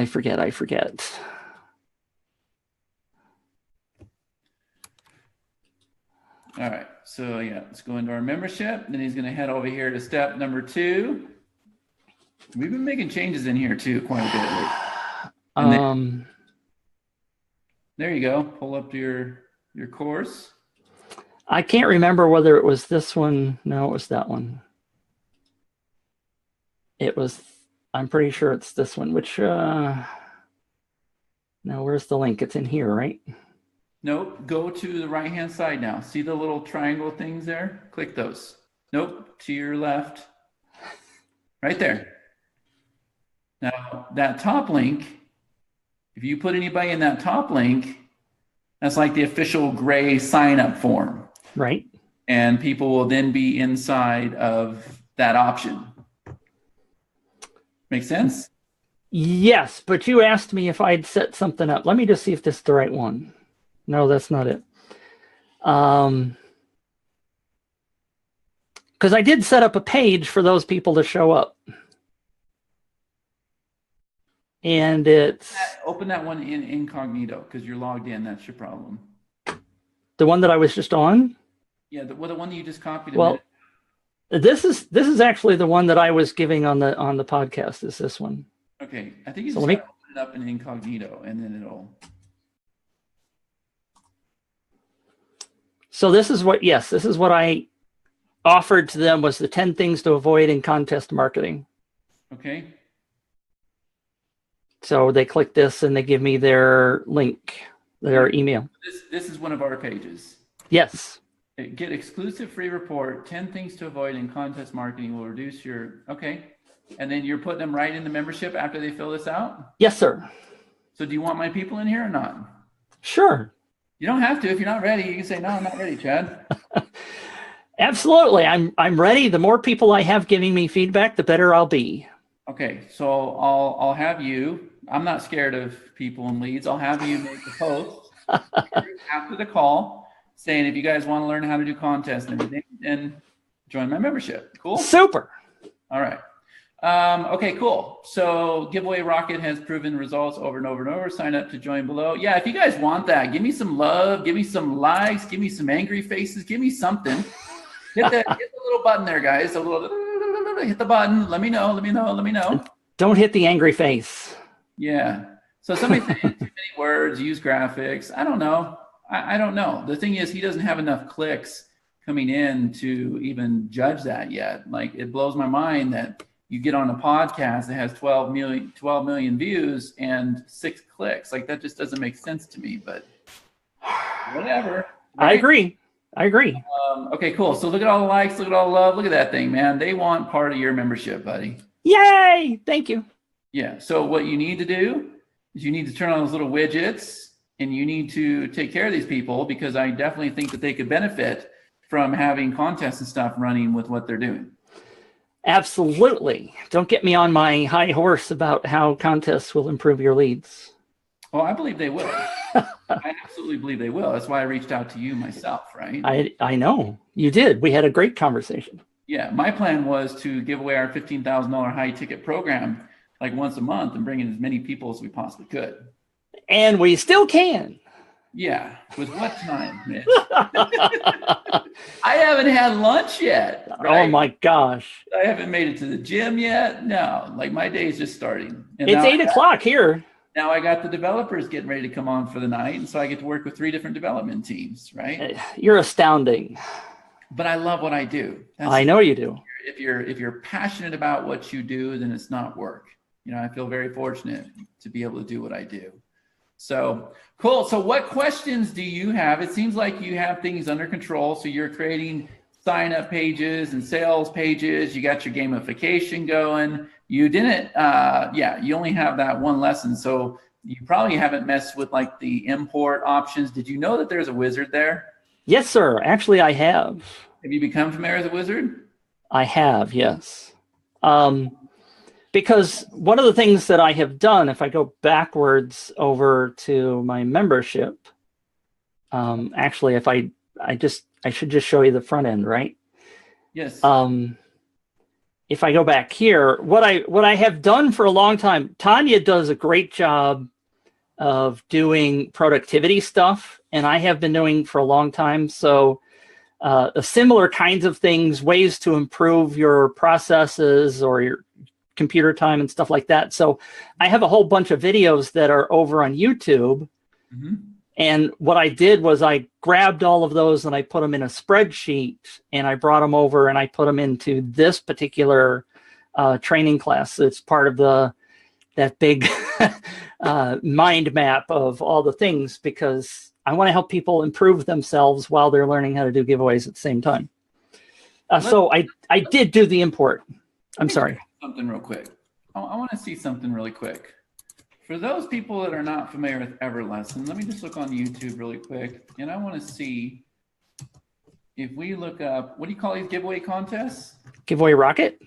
All right, so yeah, let's go into our membership. Then he's going to head over here to step number 2. We've been making changes in here too quite a bit. And there you go. Pull up your course. I can't remember whether it was this one. No, it was that one. It was, I'm pretty sure it's this one, which, now where's the link? It's in here, right? Nope, go to the right-hand side now. See the little triangle things there? Click those. Nope, to your left. Right there. Now, that top link, if you put anybody in that top link, that's like the official gray sign-up form. Right. And people will then be inside of that option. Make sense? Yes, but you asked me if I'd set something up. Let me just see if this is the right one. No, that's not it. Because I did set up a page for those people to show up. And it's... Open that one in incognito because you're logged in. That's your problem. The one that I was just on? Yeah, the one that you just copied. Well, this is actually the one that I was giving on the podcast. Is this one? Okay, I think you just open it up in incognito, and then it'll. So this is what I offered to them was the 10 things to avoid in contest marketing. Okay. So they click this and they give me their link, their email. This is one of our pages. Yes. Get exclusive free report, 10 things to avoid in contest marketing will reduce your, okay. And then you're putting them right in the membership after they fill this out? Yes, sir. So do you want my people in here or not? Sure. You don't have to. If you're not ready, you can say, no, I'm not ready, Chad. Absolutely. I'm ready. The more people I have giving me feedback, the better I'll be. Okay, so I'll have you. I'm not scared of people and leads. I'll have you make the post after the call saying if you guys want to learn how to do contests and everything, then join my membership. Cool? Super. All right. Okay, cool. So Giveaway Rocket has proven results over and over and over. Sign up to join below. Yeah, if you guys want that, give me some love, give me some likes, give me some angry faces, give me something. Hit the little button there, guys. A little, hit the button. Let me know. Let me know. Let me know. Don't hit the angry face. Yeah. So somebody saying too many words, use graphics. I don't know. I don't know. The thing is, he doesn't have enough clicks coming in to even judge that yet. Like, it blows my mind that you get on a podcast that has 12 million views and 6 clicks. Like, that just doesn't make sense to me, but whatever. Right? I agree. Okay, cool. So look at all the likes, look at all the love. Look at that thing, man. They want part of your membership, buddy. Yay! Thank you. Yeah. So what you need to do is you need to turn on those little widgets and you need to take care of these people, because I definitely think that they could benefit from having contests and stuff running with what they're doing. Absolutely. Don't get me on my high horse about how contests will improve your leads. Oh, I believe they will. I absolutely believe they will. That's why I reached out to you myself, right? I know. You did. We had a great conversation. Yeah. My plan was to give away our $15,000 high ticket program like once a month and bring in as many people as we possibly could. And we still can. Yeah. With what time, Mitch? I haven't had lunch yet. Right? Oh my gosh. I haven't made it to the gym yet. No, like my day's just starting. And it's 8 o'clock here. Now I got the developers getting ready to come on for the night. And so I get to work with 3 different development teams, right? You're astounding. But I love what I do. I know you do. If you're passionate about what you do, then it's not work. You know, I feel very fortunate to be able to do what I do. So cool. So what questions do you have? It seems like you have things under control. So you're creating sign up pages and sales pages. You got your gamification going. You didn't, you only have that one lesson. So you probably haven't messed with like the import options. Did you know that there's a wizard there? Yes, sir. Actually, I have. Have you become familiar with the wizard? I have, yes. Because one of the things that I have done, if I go backwards over to my membership, actually, if I should just show you the front end, right? Yes. If I go back here, what I have done for a long time, Tanya does a great job of doing productivity stuff, and I have been doing for a long time. So similar kinds of things, ways to improve your processes or your computer time and stuff like that. So I have a whole bunch of videos that are over on YouTube. Mm-hmm. And what I did was I grabbed all of those and I put them in a spreadsheet and I brought them over and I put them into this particular training class. It's part of that big mind map of all the things, because I want to help people improve themselves while they're learning how to do giveaways at the same time. So I did do the import. I'm sorry. Something real quick. I want to see something really quick. For those people that are not familiar with EverLesson, let me just look on YouTube really quick. And I want to see if we look up, what do you call these giveaway contests? Giveaway Rocket?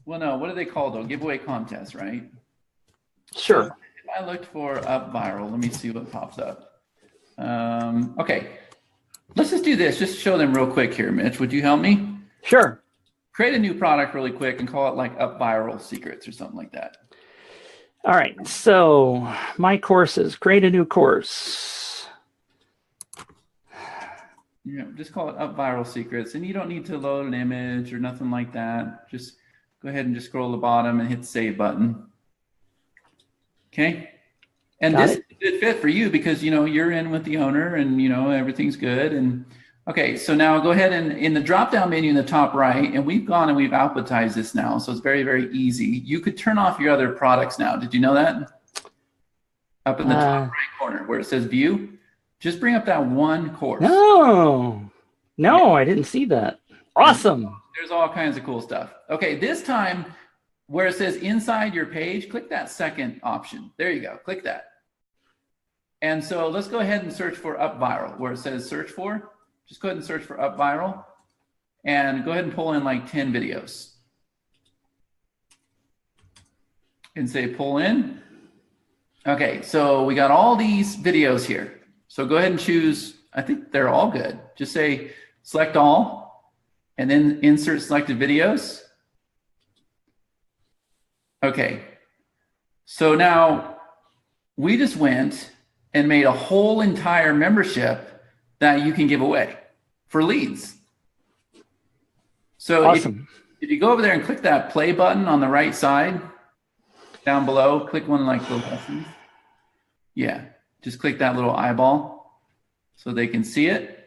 Well, no, what are they called though? Giveaway contests, right? Sure. So if I looked for Up Viral, let me see what pops up. Okay. Let's just do this. Just show them real quick here, Mitch. Would you help me? Sure. Create a new product really quick and call it like Up Viral Secrets or something like that. All right. So my courses, create a new course. Yeah, just call it Up Viral Secrets. And you don't need to load an image or nothing like that. Just go ahead and just scroll to the bottom and hit the save button. Okay. And this is a good fit for you because, you know, you're in with the owner and, you know, everything's good. And okay, so now go ahead and in the drop-down menu in the top right, and we've gone and we've alphabetized this now, so it's very, very easy. You could turn off your other products now. Did you know that? Up in the top right corner where it says view, just bring up that one course. No. No, I didn't see that. Awesome. There's all kinds of cool stuff. Okay, this time where it says inside your page, click that second option. There you go, click that. And so let's go ahead and search for Up Viral, where it says search for. Just go ahead and search for Up Viral and go ahead and pull in like 10 videos. And say pull in. Okay, so we got all these videos here. So go ahead and choose, I think they're all good. Just say select all and then insert selected videos. Okay, so now we just went and made a whole entire membership that you can give away for leads. So awesome. if you go over there and click that play button on the right side, down below, click one like the lessons. Yeah, just click that little eyeball so they can see it.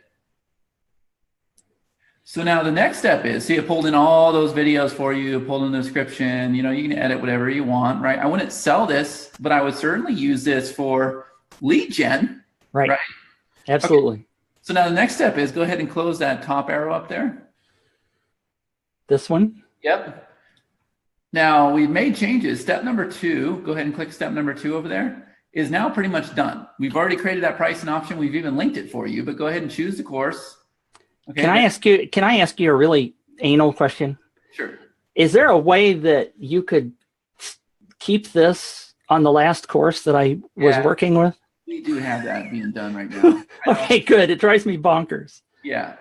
So now the next step is, see, it pulled in all those videos for you, pulled in the description, you know, you can edit whatever you want, right? I wouldn't sell this, but I would certainly use this for lead gen. Right. Absolutely. Okay. So now the next step is go ahead and close that top arrow up there. This one? Yep. Now we've made changes. Step number 2, go ahead and click step number 2 over there, is now pretty much done. We've already created that pricing option. We've even linked it for you, but go ahead and choose the course. Okay. Can I ask you a really anal question? Sure. Is there a way that you could keep this on the last course that I was working with? We do have that being done right now. Okay, good. It drives me bonkers. Yeah.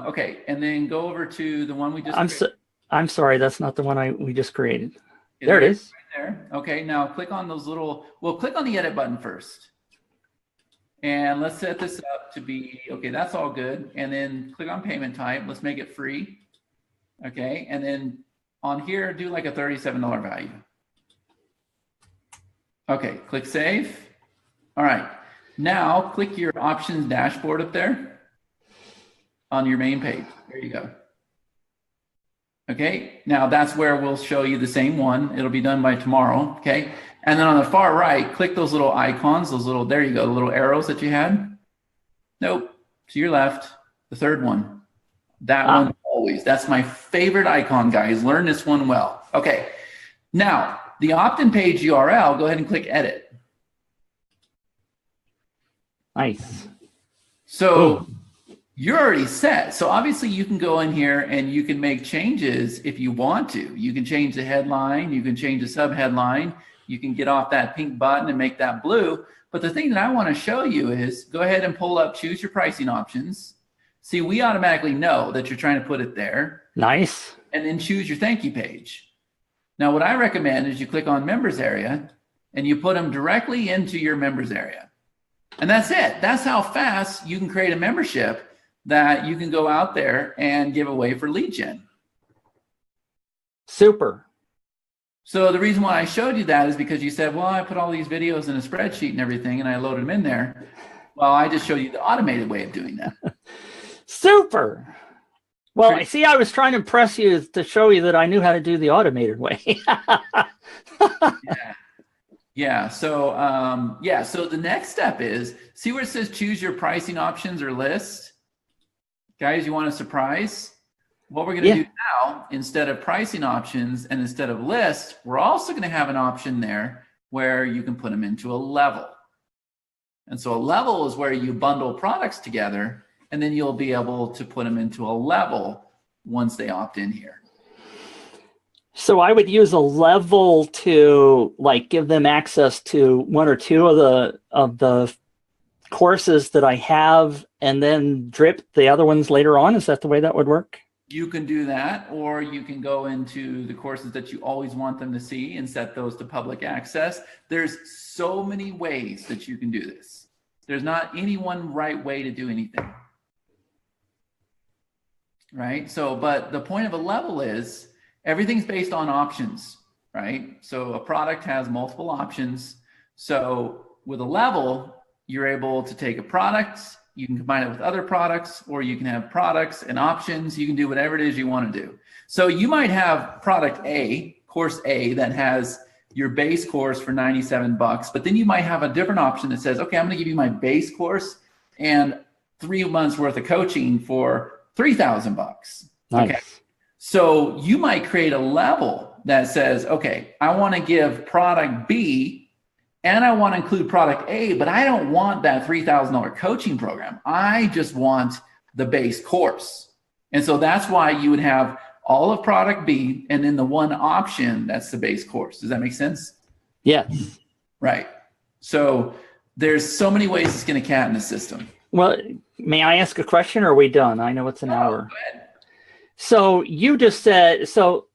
Okay. And then go over to the one we just I'm sorry, that's not the one we just created. There it is. Right there. Okay. Now click on those little, well, click on the edit button first. And let's set this up to be, okay, that's all good. And then click on payment type. Let's make it free. Okay. And then on here, do like a $37 value. Okay. Click save. All right. Now click your options dashboard up there on your main page. There you go. Okay. Now that's where we'll show you the same one. It'll be done by tomorrow. Okay. And then on the far right, click those little icons, those little, there you go, the little arrows that you had. Nope, to your left, the third one. That one always, that's my favorite icon, guys. Learn this one well. Okay, now the opt-in page URL, go ahead and click edit. Nice. So you're already set. So obviously you can go in here and you can make changes if you want to. You can change the headline, you can change the sub-headline, you can get off that pink button and make that blue. But the thing that I want to show you is go ahead and pull up, choose your pricing options. See, we automatically know that you're trying to put it there. Nice. And then choose your thank you page. Now, what I recommend is you click on members area and you put them directly into your members area. And that's it. That's how fast you can create a membership that you can go out there and give away for lead gen. Super. So the reason why I showed you that is because you said, well, I put all these videos in a spreadsheet and everything and I loaded them in there. Well, I just showed you the automated way of doing that. Super. Well, I see, I was trying to impress you to show you that I knew how to do the automated way. Yeah. So, so the next step is, see where it says choose your pricing options or list? Guys, you want a surprise? What we're going to do now, instead of pricing options and instead of list, we're also going to have an option there where you can put them into a level. And so a level is where you bundle products together, and then you'll be able to put them into a level once they opt in here. So I would use a level to like give them access to one or two of the courses that I have, and then drip the other ones later on. Is that the way that would work? You can do that, or you can go into the courses that you always want them to see and set those to public access. There's so many ways that you can do this. There's not any one right way to do anything. Right? So, but the point of a level is everything's based on options, right? So a product has multiple options. So with a level, you're able to take a product, you can combine it with other products, or you can have products and options. You can do whatever it is you want to do. So you might have product A, course A, that has your base course for $97, but then you might have a different option that says, okay, I'm going to give you my base course and 3 months worth of coaching for $3,000 bucks. Nice. Okay. So you might create a level that says, okay, I want to give product B and I want to include product A, but I don't want that $3,000 coaching program. I just want the base course. And so that's why you would have all of product B and then the one option that's the base course. Does that make sense? Yes. Right. So there's so many ways to skin a cat in the system. Well, may I ask a question, or are we done? I know it's an hour. Go ahead. So you just said,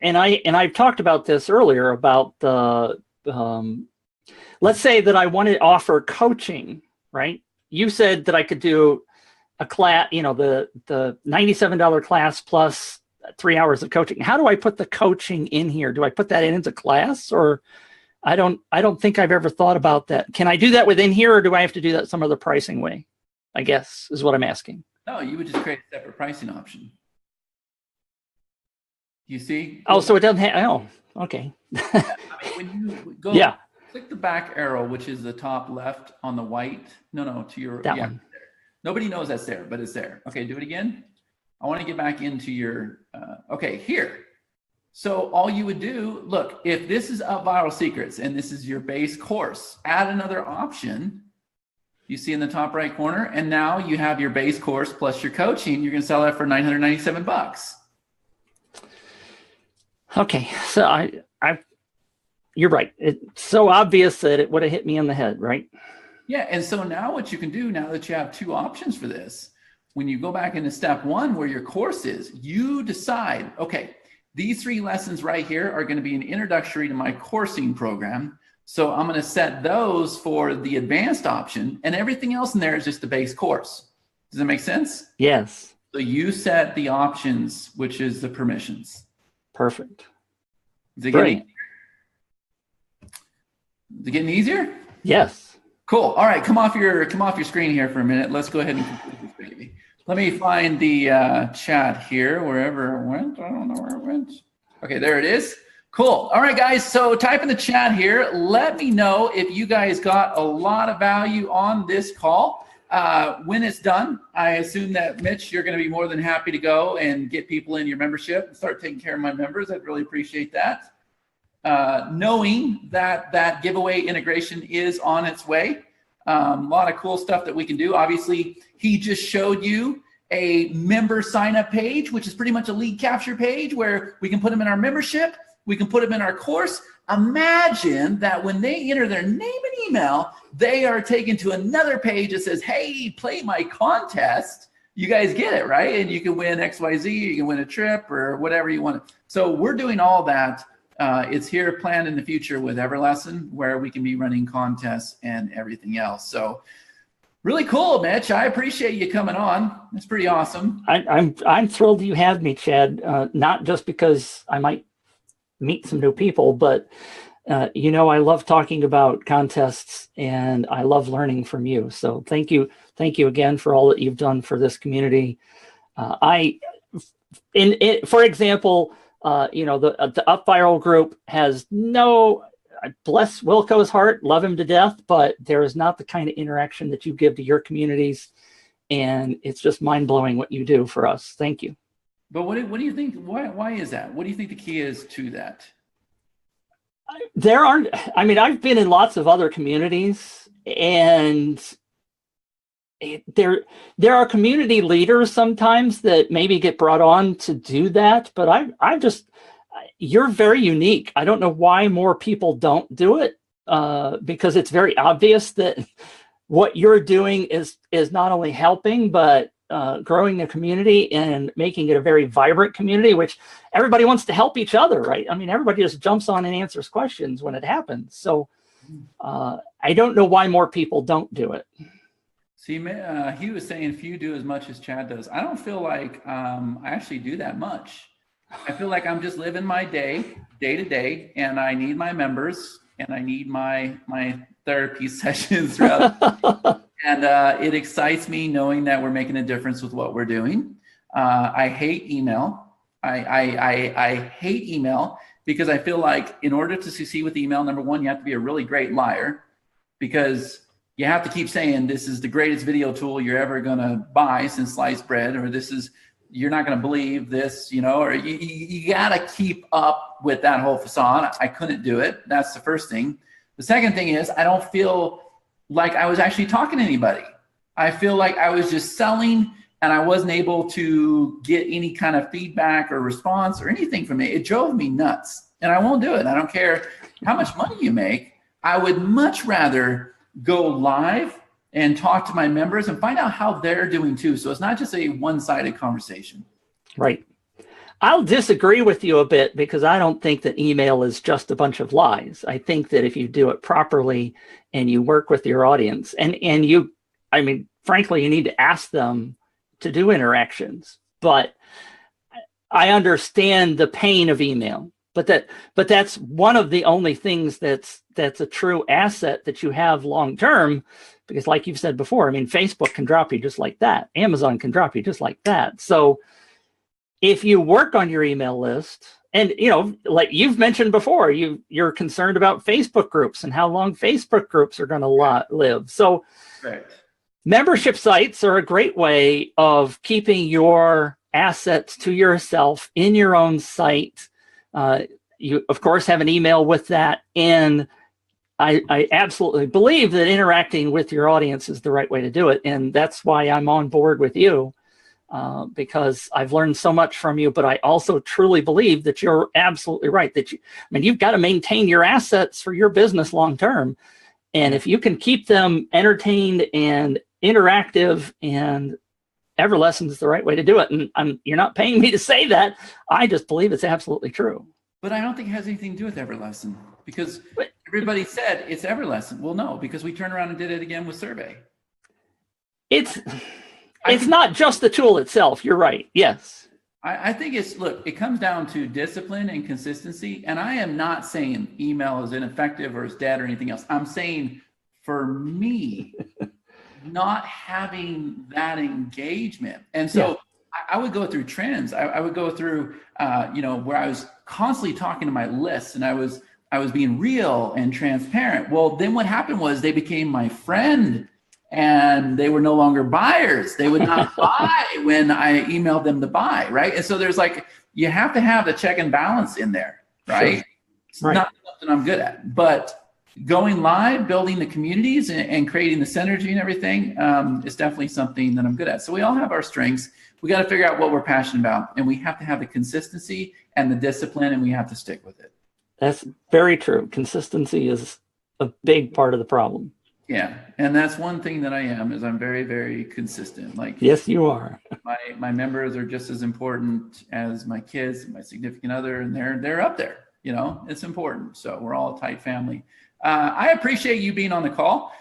and I've talked about this earlier about the, let's say that I want to offer coaching, right? You said that I could do a class, the $97 class plus 3 hours of coaching. How do I put the coaching in here? Do I put that in as a class, or I don't think I've ever thought about that. Can I do that within here, or do I have to do that some other pricing way? I guess is what I'm asking. No, you would just create a separate pricing option. You see? Oh, so it doesn't have, okay. I mean, when you go, click the back arrow, which is the top left on the white. No, to your, that one. There. Nobody knows that's there, but it's there. Okay, do it again. I want to get back into your, okay, here. So all you would do, look, if this is Up Viral Secrets and this is your base course, add another option. You see in the top right corner, and now you have your base course plus your coaching. You're going to sell that for $997. Okay, so you're right. It's so obvious that it would have hit me in the head, right? Yeah, and so now what you can do, now that you have two options for this, when you go back into step one where your course is, you decide, okay, these 3 lessons right here are going to be an introductory to my coursing program. So I'm going to set those for the advanced option, and everything else in there is just the base course. Does that make sense? Yes. So you set the options, which is the permissions. Perfect. Is it getting easier? Yes. Cool. All right, come off your screen here for a minute. Let's go ahead and complete this baby. Let me find the chat here, wherever it went. I don't know where it went. Okay, there it is. Cool. All right, guys. So type in the chat here. Let me know if you guys got a lot of value on this call. When it's done, I assume that, Mitch, you're going to be more than happy to go and get people in your membership and start taking care of my members. I'd really appreciate that. Knowing that that giveaway integration is on its way. A lot of cool stuff that we can do. Obviously, he just showed you a member sign-up page, which is pretty much a lead capture page where we can put them in our membership. We can put them in our course. Imagine that when they enter their name and email, they are taken to another page that says, hey, play my contest. You guys get it, right? And you can win XYZ, you can win a trip or whatever you want. So we're doing all that. It's here planned in the future with EverLesson, where we can be running contests and everything else. So really cool, Mitch. I appreciate you coming on. It's pretty awesome. I'm thrilled you had me, Chad. Not just because I might meet some new people, but I love talking about contests and I love learning from you. So thank you again for all that you've done for this community. For example, the Up Viral group has no, bless Wilco's heart, love him to death, but there is not the kind of interaction that you give to your communities, and it's just mind blowing what you do for us. Thank you. But what do you think? Why is that? What do you think the key is to that? I've been in lots of other communities, and there are community leaders sometimes that maybe get brought on to do that, but you're very unique. I don't know why more people don't do it, because it's very obvious that what you're doing is not only helping, but growing the community and making it a very vibrant community, which everybody wants to help each other, right? I mean, everybody just jumps on and answers questions when it happens. So I don't know why more people don't do it. See, he was saying if you do as much as Chad does, I don't feel like I actually do that much. I feel like I'm just living my day to day, and I need my members and I need my therapy sessions throughout. And it excites me knowing that we're making a difference with what we're doing. I hate email. I hate email because I feel like in order to succeed with email, number one, you have to be a really great liar, because you have to keep saying this is the greatest video tool you're ever going to buy since sliced bread, or this is you're not going to believe this, or you got to keep up with that whole facade. I couldn't do it. That's the first thing. The second thing is I don't feel like I was actually talking to anybody. I feel like I was just selling, and I wasn't able to get any kind of feedback or response or anything from it. It drove me nuts, and I won't do it. I don't care how much money you make. I would much rather go live and talk to my members and find out how they're doing too. So it's not just a one-sided conversation. Right. I'll disagree with you a bit because I don't think that email is just a bunch of lies. I think that if you do it properly and you work with your audience and frankly, you need to ask them to do interactions, but I understand the pain of email, but that's one of the only things that's a true asset that you have long-term. Because like you've said before, Facebook can drop you just like that. Amazon can drop you just like that. So if you work on your email list, and like you've mentioned before, you're concerned about Facebook groups and how long Facebook groups are going to live. So right. Membership sites are a great way of keeping your assets to yourself in your own site. You, of course, have an email with that, and I absolutely believe that interacting with your audience is the right way to do it. And that's why I'm on board with you, because I've learned so much from you. But I also truly believe that you're absolutely right, that you've got to maintain your assets for your business long term. And if you can keep them entertained and interactive, and EverLesson is the right way to do it. And you're not paying me to say that. I just believe it's absolutely true. But I don't think it has anything to do with EverLesson, because everybody said it's EverLesson. Well, no, because we turned around and did it again with Survey. It's not just the tool itself. You're right. Yes. I think it comes down to discipline and consistency. And I am not saying email is ineffective or is dead or anything else. I'm saying for me, not having that engagement. And so I would go through trends. I would go through, where I was constantly talking to my lists, and I was being real and transparent. Well, then what happened was they became my friend, and they were no longer buyers. They would not buy when I emailed them to buy, right? And so there's you have to have the check and balance in there, right? Sure. It's not something I'm good at, but going live, building the communities and creating the synergy and everything is definitely something that I'm good at. So we all have our strengths. We got to figure out what we're passionate about, and we have to have the consistency and the discipline, and we have to stick with it. That's very true. Consistency is a big part of the problem. Yeah, and that's one thing that I am, is I'm very, very consistent. Yes, you are. my members are just as important as my kids, my significant other, and they're up there. It's important. So we're all a tight family. I appreciate you being on the call.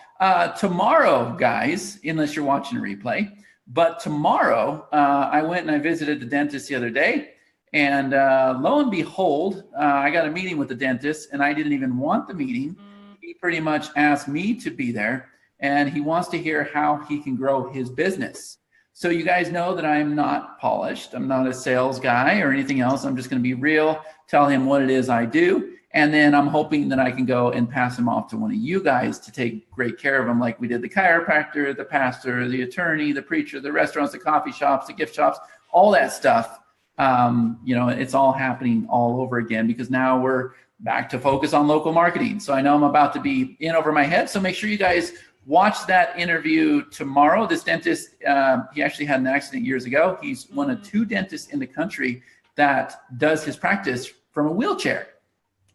Tomorrow, guys, unless you're watching a replay, but tomorrow I went and I visited the dentist the other day, and lo and behold, I got a meeting with the dentist, and I didn't even want the meeting. He pretty much asked me to be there, and he wants to hear how he can grow his business. So you guys know that I'm not polished. I'm not a sales guy or anything else. I'm just going to be real, tell him what it is I do. And then I'm hoping that I can go and pass him off to one of you guys to take great care of him, like we did the chiropractor, the pastor, the attorney, the preacher, the restaurants, the coffee shops, the gift shops, all that stuff. It's all happening all over again, because now we're back to focus on local marketing. So I know I'm about to be in over my head. So make sure you guys watch that interview tomorrow. This dentist, he actually had an accident years ago. He's one of 2 dentists in the country that does his practice from a wheelchair.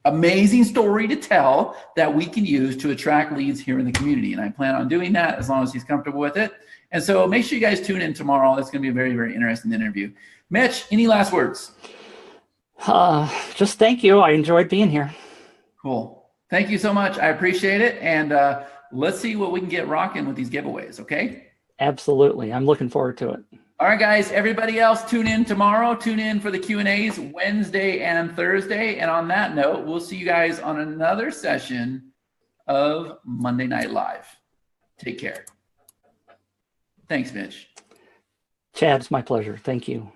Amazing story to tell that we can use to attract leads here in the community. And I plan on doing that as long as he's comfortable with it. And so make sure you guys tune in tomorrow. It's going to be a very, very interesting interview. Mitch, any last words? Just thank you. I enjoyed being here. Cool. Thank you so much. I appreciate it. And let's see what we can get rocking with these giveaways. Okay. Absolutely. I'm looking forward to it. All right, guys, everybody else, tune in tomorrow. Tune in for the Q&As Wednesday and Thursday. And on that note, we'll see you guys on another session of Monday Night Live. Take care. Thanks, Mitch. Chad, it's my pleasure. Thank you.